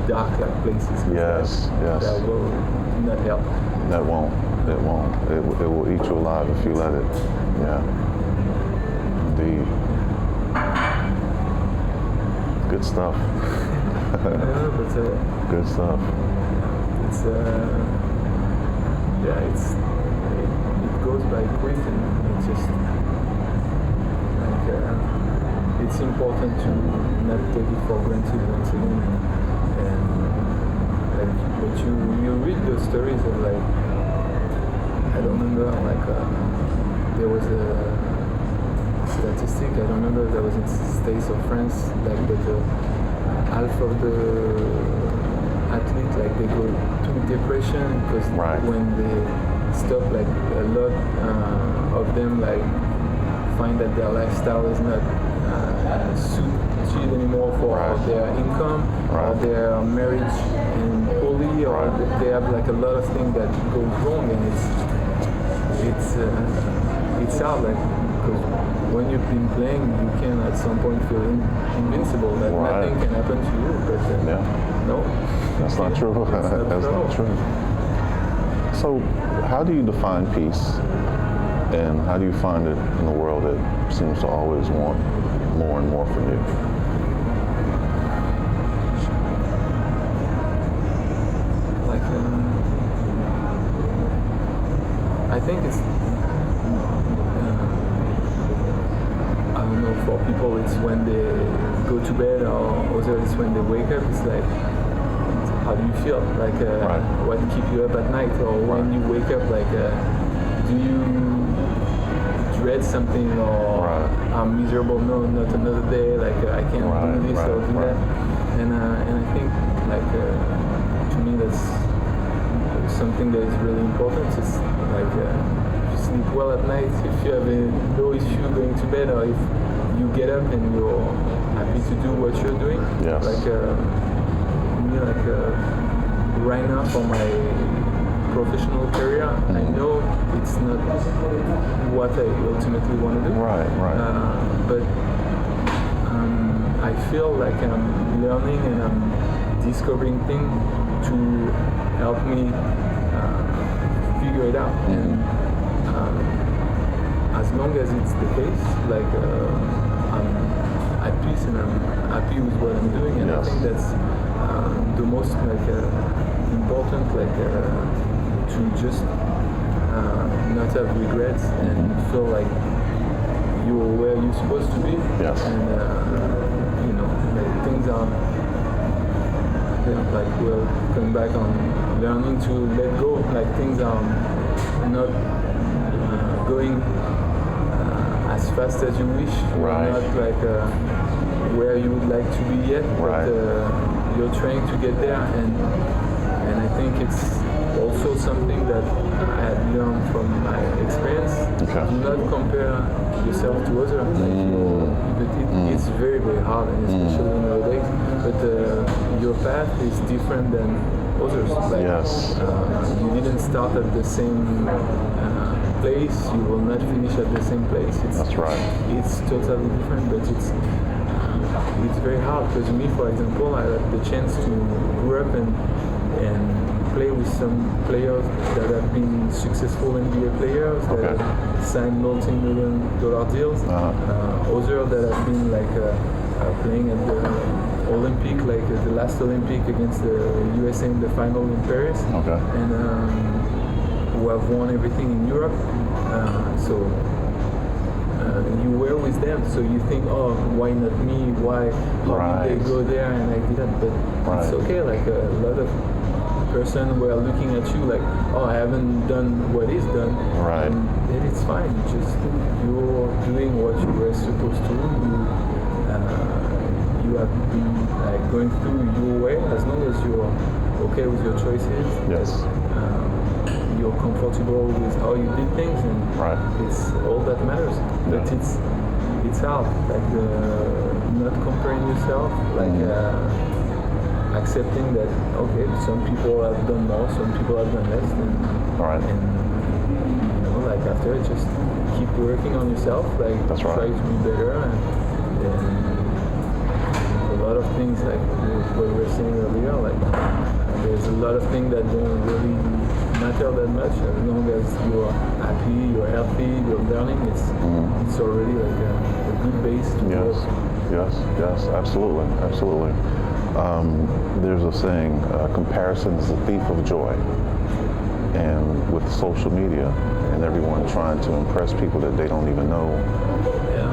dark places. Yes. That will not help. That won't. It won't. It will eat you alive if you let it. Yeah. Indeed. Good stuff. Good stuff. It's it goes by quick, and it's just like it's important to not take it for granted once again. And like, but you read those stories of like, I don't remember, like there was a statistic, I don't remember if that was in States or France, like but half of the athletes, like they go to depression because when they stop, like a lot of them like find that their lifestyle is not suited anymore for their income or their marriage and poly, or they have like a lot of things that go wrong, and it's hard, like because when you've been playing, you can at some point feel invincible, that nothing can happen to you, but no, that's not true. That's not true. So how do you define peace, and how do you find it in a world that seems to always want more and more from you? Like I think it's I don't know, for people it's when they go to bed, or others it's when they wake up. It's like, how do you feel? Like what keep you up at night, or when you wake up, like do you dread something, or I'm miserable, no, not another day, like I can't do this or do that, and I think like to me that's something that is really important. It's like if you sleep well at night, if you have no issue going to bed, or if you get up and you're happy to do what you're doing. Like me, like right now for my professional career, I know it's not what I ultimately want to do. But I feel like I'm learning and I'm discovering things to help me figure it out. And as long as it's the case, like I'm at peace and I'm happy with what I'm doing, and I think that's the most like important, like to just not have regrets and feel like you're where you're supposed to be. And you know, like things are like we're coming back on learning to let go. Like things are not going as fast as you wish. You're not like where you would like to be yet, Right. but you're trying to get there, and I think it's also something that I had learned from my experience. Okay. Do not compare yourself to others. It's very, very hard, and especially nowadays. But your path is different than others. Like, Yes. You didn't start at the same place. You will not finish at the same place. That's right. It's totally different, but it's very hard because me, for example, I had the chance to grow up and play with some players that have been successful NBA players that Okay. have signed multi-million-dollar deals. Others that have been like playing at the Olympic, like the last Olympic against the USA in the final in Paris, Okay. and who have won everything in Europe. You were with them, so you think, oh, why not me? Why? How Right. did they go there and I didn't? But it's Right. okay. Like a lot of person were looking at you like, oh, I haven't done what is done. Right. And then it's fine. Just you're doing what you were supposed to. You have been like going through your way as long as you're okay with your choices. Yes. You're comfortable with how you did things, and Right. it's all that matters. But Yeah. it's hard, like not comparing yourself, like accepting that okay, some people have done more, some people have done less, Right. and like after just keep working on yourself, like That's right. try to be better, and a lot of things like what we were saying earlier, like there's a lot of things that don't really matter that much as long as you're happy, you're healthy, you're learning. It's already like a good base to Yes. work. Yes. Absolutely. Absolutely. There's a saying, comparison is the thief of joy. And with social media and everyone trying to impress people that they don't even know,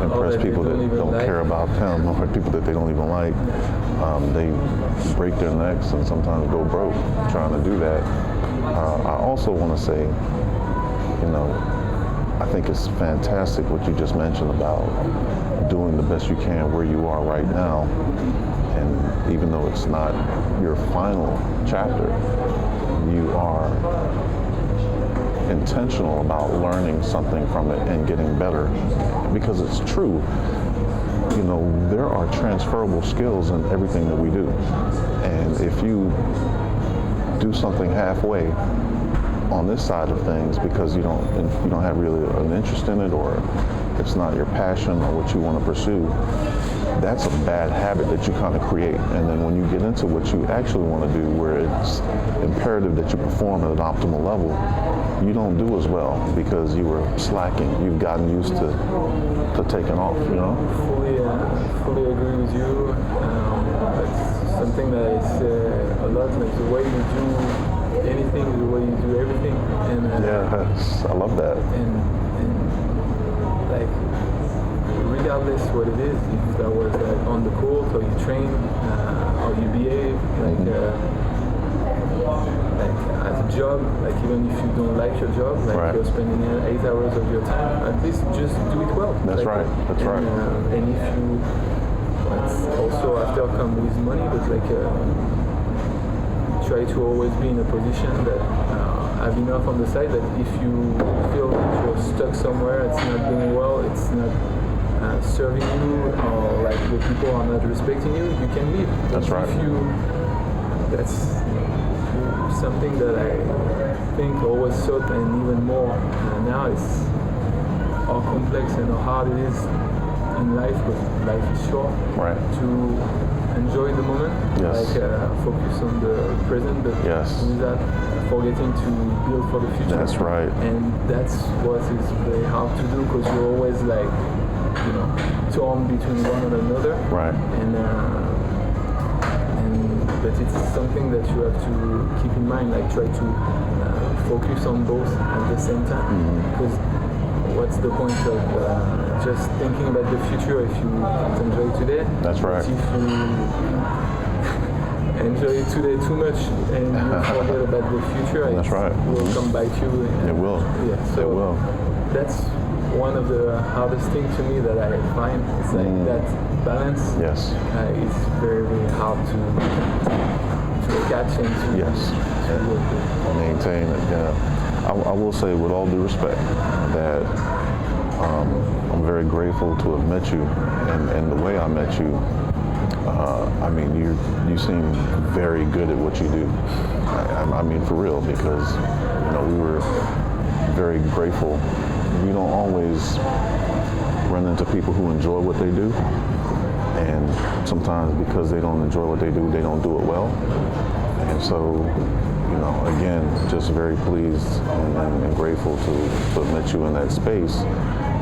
impress people that don't care about them, or people that they don't even like, they break their necks and sometimes go broke trying to do that. I also want to say, I think it's fantastic what you just mentioned about doing the best you can where you are right now. And even though it's not your final chapter, you are intentional about learning something from it and getting better, because it's true. There are transferable skills in everything that we do. And if you do something halfway on this side of things because you don't have really an interest in it, or it's not your passion or what you want to pursue, that's a bad habit that you kind of create. And then when you get into what you actually want to do, where it's imperative that you perform at an optimal level, you don't do as well because you were slacking. You've gotten used to taking off, Fully agree with you. It's something that I say a lot, like the way you do anything is the way you do everything. And yes, I love that. And like regardless what it is, if that was like on the court or you train or you behave, like as a job, like even if you don't like your job, like Right. you're spending 8 hours of your time, at least just do it well. That's like, right. That's right. And if you, it's also after come with money, but like try to always be in a position that have enough on the side that if you feel that you're stuck somewhere, it's not doing well, it's not serving you, or like the people are not respecting you, you can leave. That's right. That's something that I think always thought, and even more now, is how complex and how hard it is in life, but life is short. Right. To enjoy the moment, Yes. focus on the present, but Yes. without forgetting to build for the future. That's right. And that's what is very hard to do, because you're always like, torn between one and another. Right. But it's something that you have to keep in mind, like try to focus on both at the same time. Because what's the point of just thinking about the future if you can't enjoy today? That's right. But if you enjoy today too much and you forget about the future, That's right. will come bite you. It will. Yeah, so It will. that's one of the hardest things to me that I find is like that balance. Yes. It's very, very hard to catch and to, Yes. to work with. Maintain it. Yeah. I will say, with all due respect, that I'm very grateful to have met you, and the way I met you. I mean, you seem very good at what you do. I mean, for real, because we were very grateful. We don't always run into people who enjoy what they do, and sometimes because they don't enjoy what they don't do it well. And so, again, just very pleased and grateful to have met you in that space,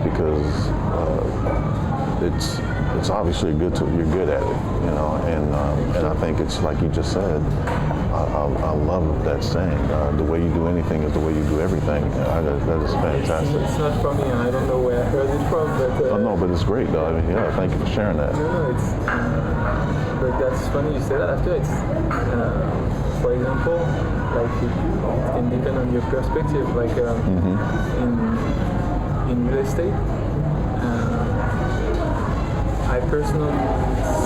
because it's obviously you're good at it, and I think it's like you just said. I love that saying. The way you do anything is the way you do everything. That is fantastic. It's not from me. I don't know where I heard it from, but no, but it's great, though. I mean, yeah, thank you for sharing that. No, it's. But that's funny you say that. After it's, for example, like it can depend on your perspective. Like in real estate. I personally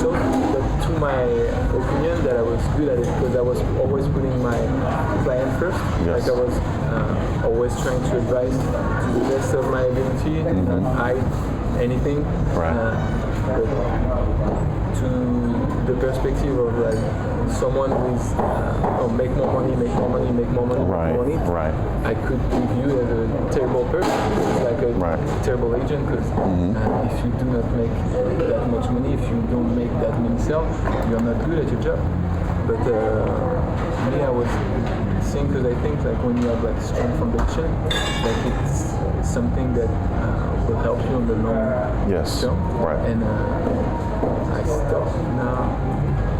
thought that, to my opinion, that I was good at it because I was always putting my client first. Yes. Like I was always trying to advise to the best of my ability, not hide anything. Right. But to the perspective of like someone who is make more money, Right. Right. I could be viewed as a terrible person, like a terrible agent, because if you do not make that much money, if you don't make that many sales, you're not good at your job. But me, I was seeing, because I think like when you have like strong foundation, like it's something that will help you in the long term. Right. And I stopped now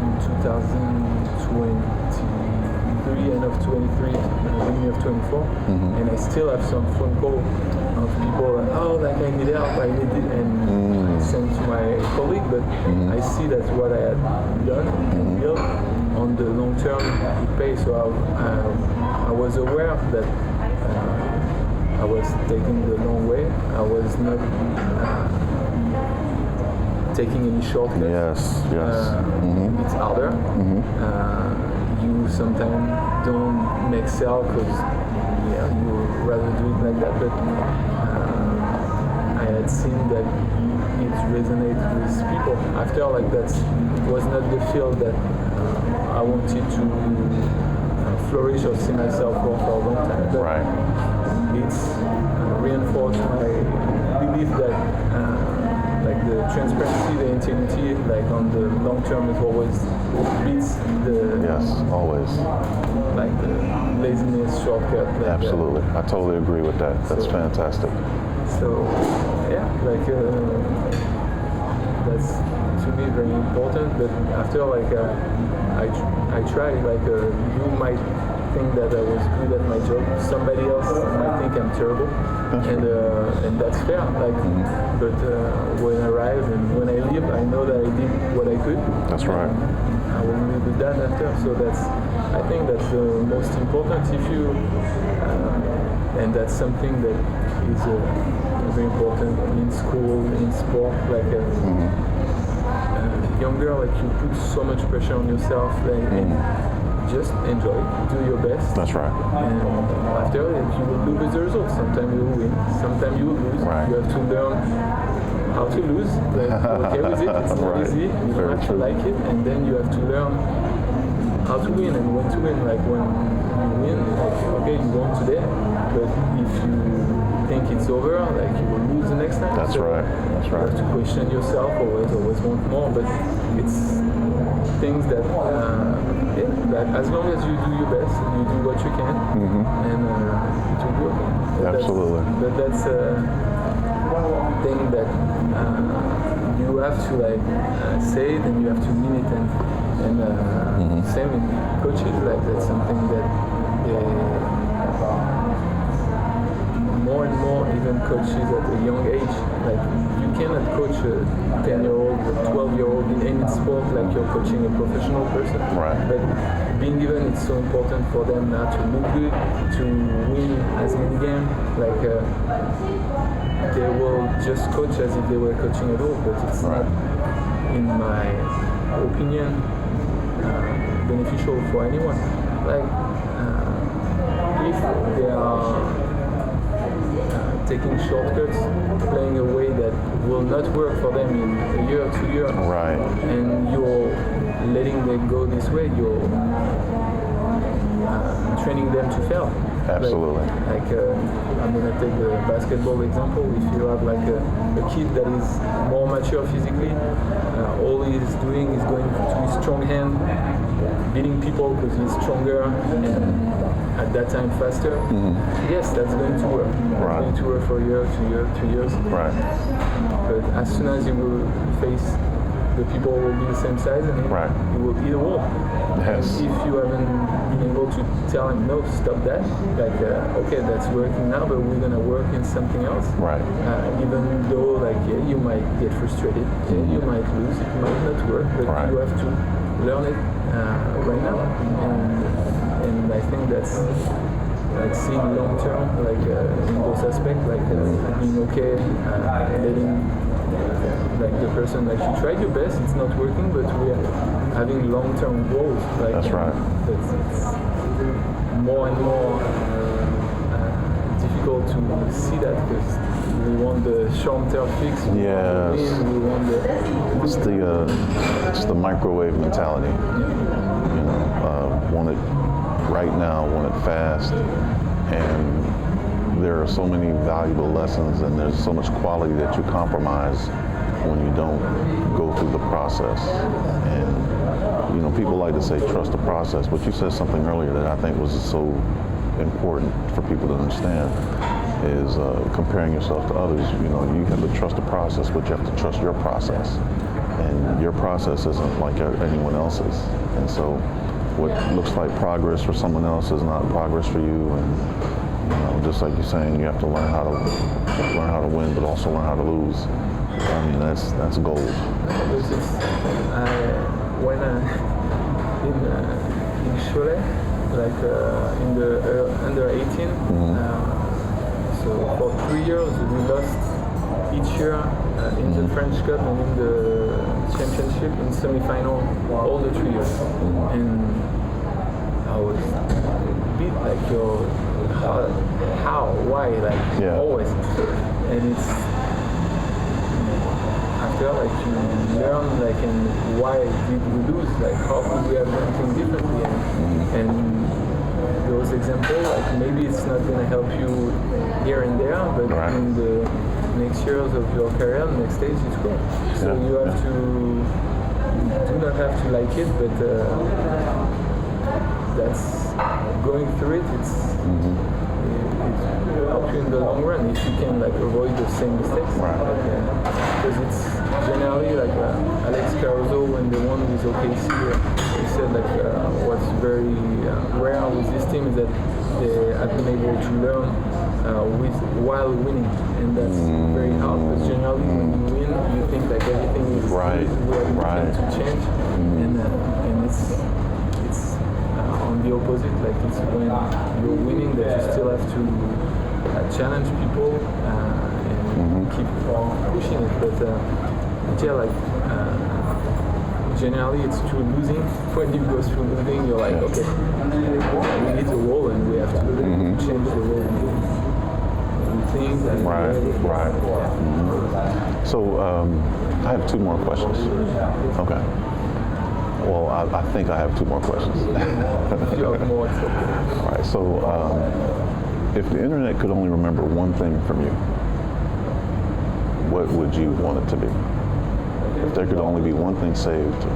in 2023, end of 23, beginning of 24, and I still have some phone call of people like, I need help, I need it, and I send to my colleague, but I see that what I had done and built on the long term it pays. So I was aware that I was taking the long way. I was not taking any shortcuts. Yes. It's harder. You sometimes don't make sale because you would rather do it like that, but I had seen that it resonated with people. After, like, that was not the field that I wanted to flourish or see myself for a long time. But it's reinforced my belief that like the transparency, the integrity, like on the long term, it always beats the always like the laziness shortcut. Like absolutely, I totally agree with that. That's fantastic. So like that's to me very important. But after, like I try, like you might think that I was good at my job. Somebody else might think I'm terrible, and that's fair. Like, but when I arrive and when I leave, I know that I did what I could. That's right. I will live with that after. So I think that's the most important. If you and that's something that is very important in school, in sport. Like younger, like you put so much pressure on yourself, like. And just enjoy, do your best. That's right. And after, you will live with the results. Sometimes you will win, sometimes you will lose. Right. You have to learn how to lose. Like, okay with it, it's not easy. You don't have to like it. And then you have to learn how to win and when to win. Like when you win, like, okay, you won today, but if you think it's over, like you will lose the next time. That's right. That's right. You have to question yourself, always want more, but it's things that that as long as you do your best, you do what you can, and it will be okay. Absolutely. But that's a thing that you have to like say it, and you have to mean it, and same in coaches. Like that's something that more and more, even coaches at a young age, like you cannot coach a 10-year-old or 12-year-old in any sport like you're coaching a professional person. Right. But being given, it's so important for them now to look good, to win as many games. Like they will just coach as if they were coaching at all, but it's not, in my opinion, beneficial for anyone. Like, if they are taking shortcuts, playing a way that will not work for them in a year or 2 years, and you're letting them go this way, you're training them to fail. Absolutely. Like I'm gonna take the basketball example. If you have like a kid that is more mature physically, all he's doing is going to his strong hand, beating people because he's stronger and at that time faster. Yes, that's going to work. It's going to work for a year, 2 years, 3 years. Right. But as soon as you will face the people who will be the same size and you will hit a wall. Yes. And if you haven't been able to tell him, no, stop that, like, okay, that's working now, but we're gonna work in something else. Right. Even though, like, you might get frustrated, you might lose, it might not work, but you have to learn it right now. And I think that's like seeing long term, like in those aspects, like being okay, letting like the person, like you tried your best, it's not working, but we are having long-term goals. Like, that's right. It's more and more difficult to see that because we want the short-term fix. Yes. We want it's the microwave mentality. You know, want it right now, want it fast, and there are so many valuable lessons, and there's so much quality that you compromise when you don't go through the process. And you know, people like to say trust the process, but you said something earlier that I think was so important for people to understand is comparing yourself to others. You know, you have to trust the process, but you have to trust your process. And your process isn't like anyone else's. And so what looks like progress for someone else is not progress for you. And you know, just like you're saying, you have to learn how to win, but also learn how to lose. I mean, that's gold. When in Cholet, like in the under 18, so for 3 years we lost each year in the French Cup and in the championship in semi-final all the 3 years. And I was beat like how, why, like always. And it's after like you learn like and why did we lose, like how could we have done things differently, and those examples, like maybe it's not going to help you here and there, but in the next years of your career, the next stage, it's cool. So you have to, you do not have to like it, but that's going through it. It helps you in the long run if you can like avoid the same mistakes. Because it's generally like Alex Caruso when they won with OKC, he said like what's very rare with this team is that they have been able to learn while winning, and that's very hard because generally when you win you think like everything is good, we have nothing to change, and it's on the opposite, like it's when you're winning that you still have to challenge people and keep pushing it, but generally it's through losing. When you go through losing, you're like, okay, we need a wall and we have to change the way we think. So I have 2 more questions. Okay. Well, I think I have 2 more questions. If you have more, it's okay. All right. So if the internet could only remember one thing from you, what would you want it to be? If there could only be one thing saved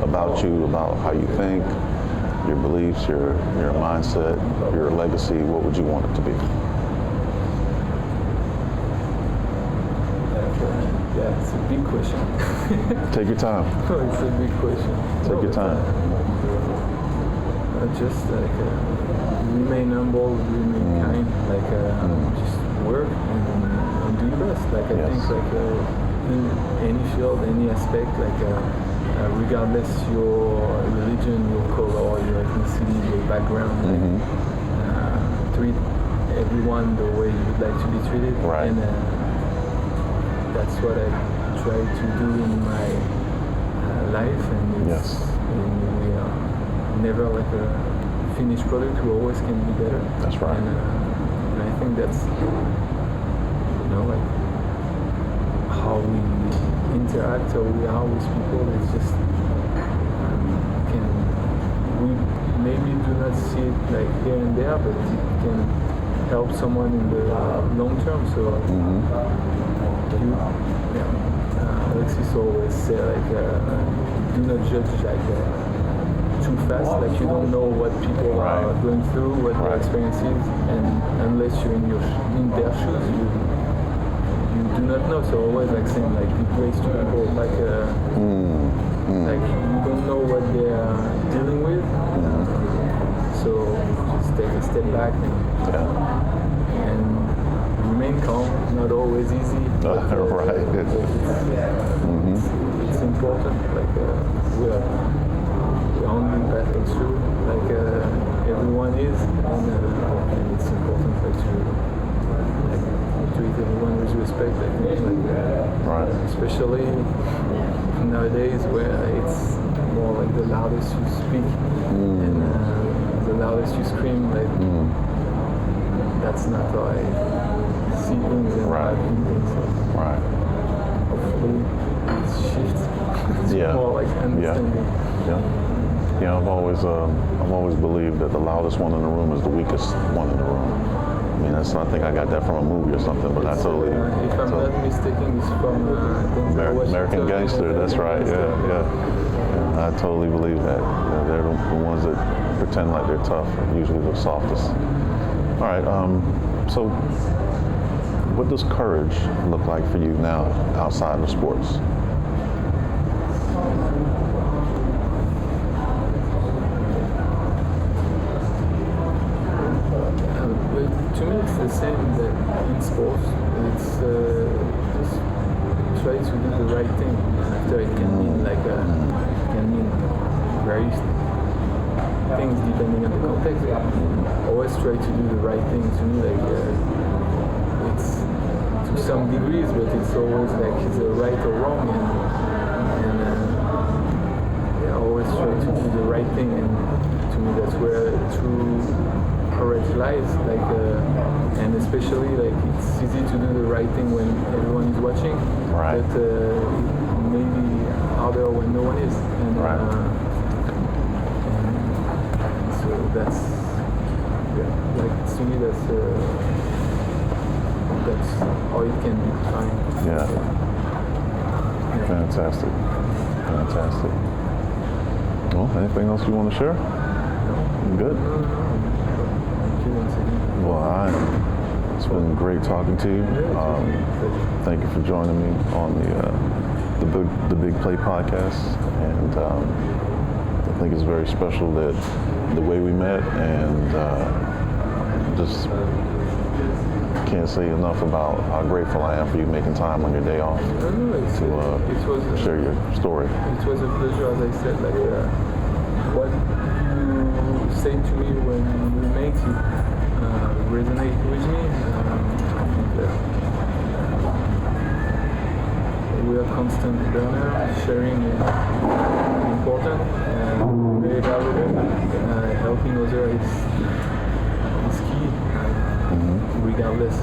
about you, about how you think, your beliefs, your mindset, your legacy, what would you want it to be? Yeah, it's a big question. Take your time. It's a big question. Take your time. Just like remain humble, remain kind, like just work and do your best. Like I think like in any field, any aspect, like regardless your religion, your color, your ethnicity, your background, treat everyone the way you would like to be treated, and that's what I try to do in my life, and Yes. we are never like a finished product. We always can be better. That's right. And I think that's like how we interact or we are with people. It's just we maybe do not see it like here and there, but it can help someone in the long term. So Alexis always say like do not judge like too fast. Like you don't know what people are going through, what their experience is, and unless you're in their shoes, you do not know. So always like saying like be grace to people, like like you don't know what they are dealing with. So just take a step back and remain calm. Not always easy. But, it's important. Like we're only passing through. Like everyone is, and it's important like to treat everyone with respect. I think, like, especially nowadays where it's more like the loudest you speak and the loudest you scream. Like that's not how I see things and how I do things. So hopefully it shifts. It's more like understanding. Yeah, I've always believed that the loudest one in the room is the weakest one in the room. I mean, that's not, I think I got that from a movie or something, but I totally. If I'm not mistaken, it's from American Gangster. That's right. Yeah. I totally believe that. They're the ones that pretend like they're tough are usually the softest. All right. So, what does courage look like for you now outside of sports? To me, it's the same that in sports. It's just try to do the right thing. After it can mean various things depending on the context. Always try to do the right thing. To me, it's to some degrees, but it's always like it's a right or wrong, and I always try to do the right thing. And to me, that's where true courage lies, and especially it's easy to do the right thing when everyone is watching, but maybe harder when no one is, and so that's to me that's how it can be defined. Yeah. Fantastic. Well, anything else you want to share? No. Good. Well, it's been great talking to you. Thank you for joining me on the Big Play podcast, and I think it's very special that the way we met, and just can't say enough about how grateful I am for you making time on your day off to share your story. It was a pleasure, as I said. What you say to me when we met, resonate with me. We are constant learner. Sharing is important and very valuable. Helping others is key, regardless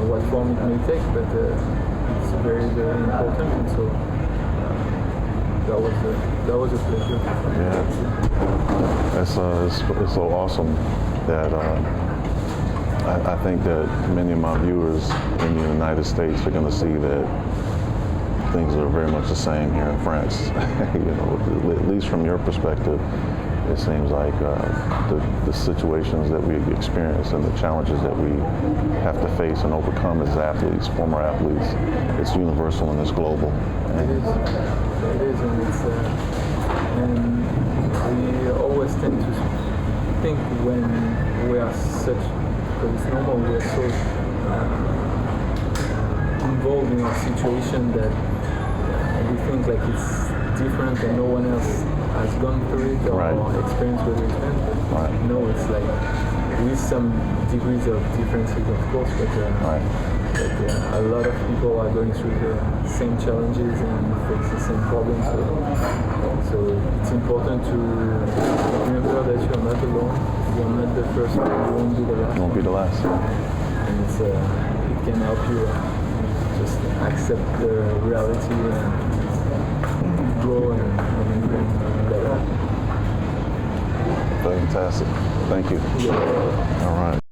what form it may take. But it's very, very important. And so that was a pleasure. Yeah, it's so awesome that. I think that many of my viewers in the United States are going to see that things are very much the same here in France. At least from your perspective, it seems like the situations that we experience and the challenges that we have to face and overcome as athletes, former athletes, it's universal and it's global. It is, and we always tend to think when we are such. It's normal, we're so involved in our situation that we think like it's different and no one else has gone through it or experienced what we experienced. No, it's like with some degrees of differences, of course, but a lot of people are going through the same challenges and face the same problems. So it's important to remember that you're not alone. You're not the first one. You won't be the last. Won't be the last. And it can help you just accept the reality and grow and become better. Fantastic. Thank you. Yeah. All right.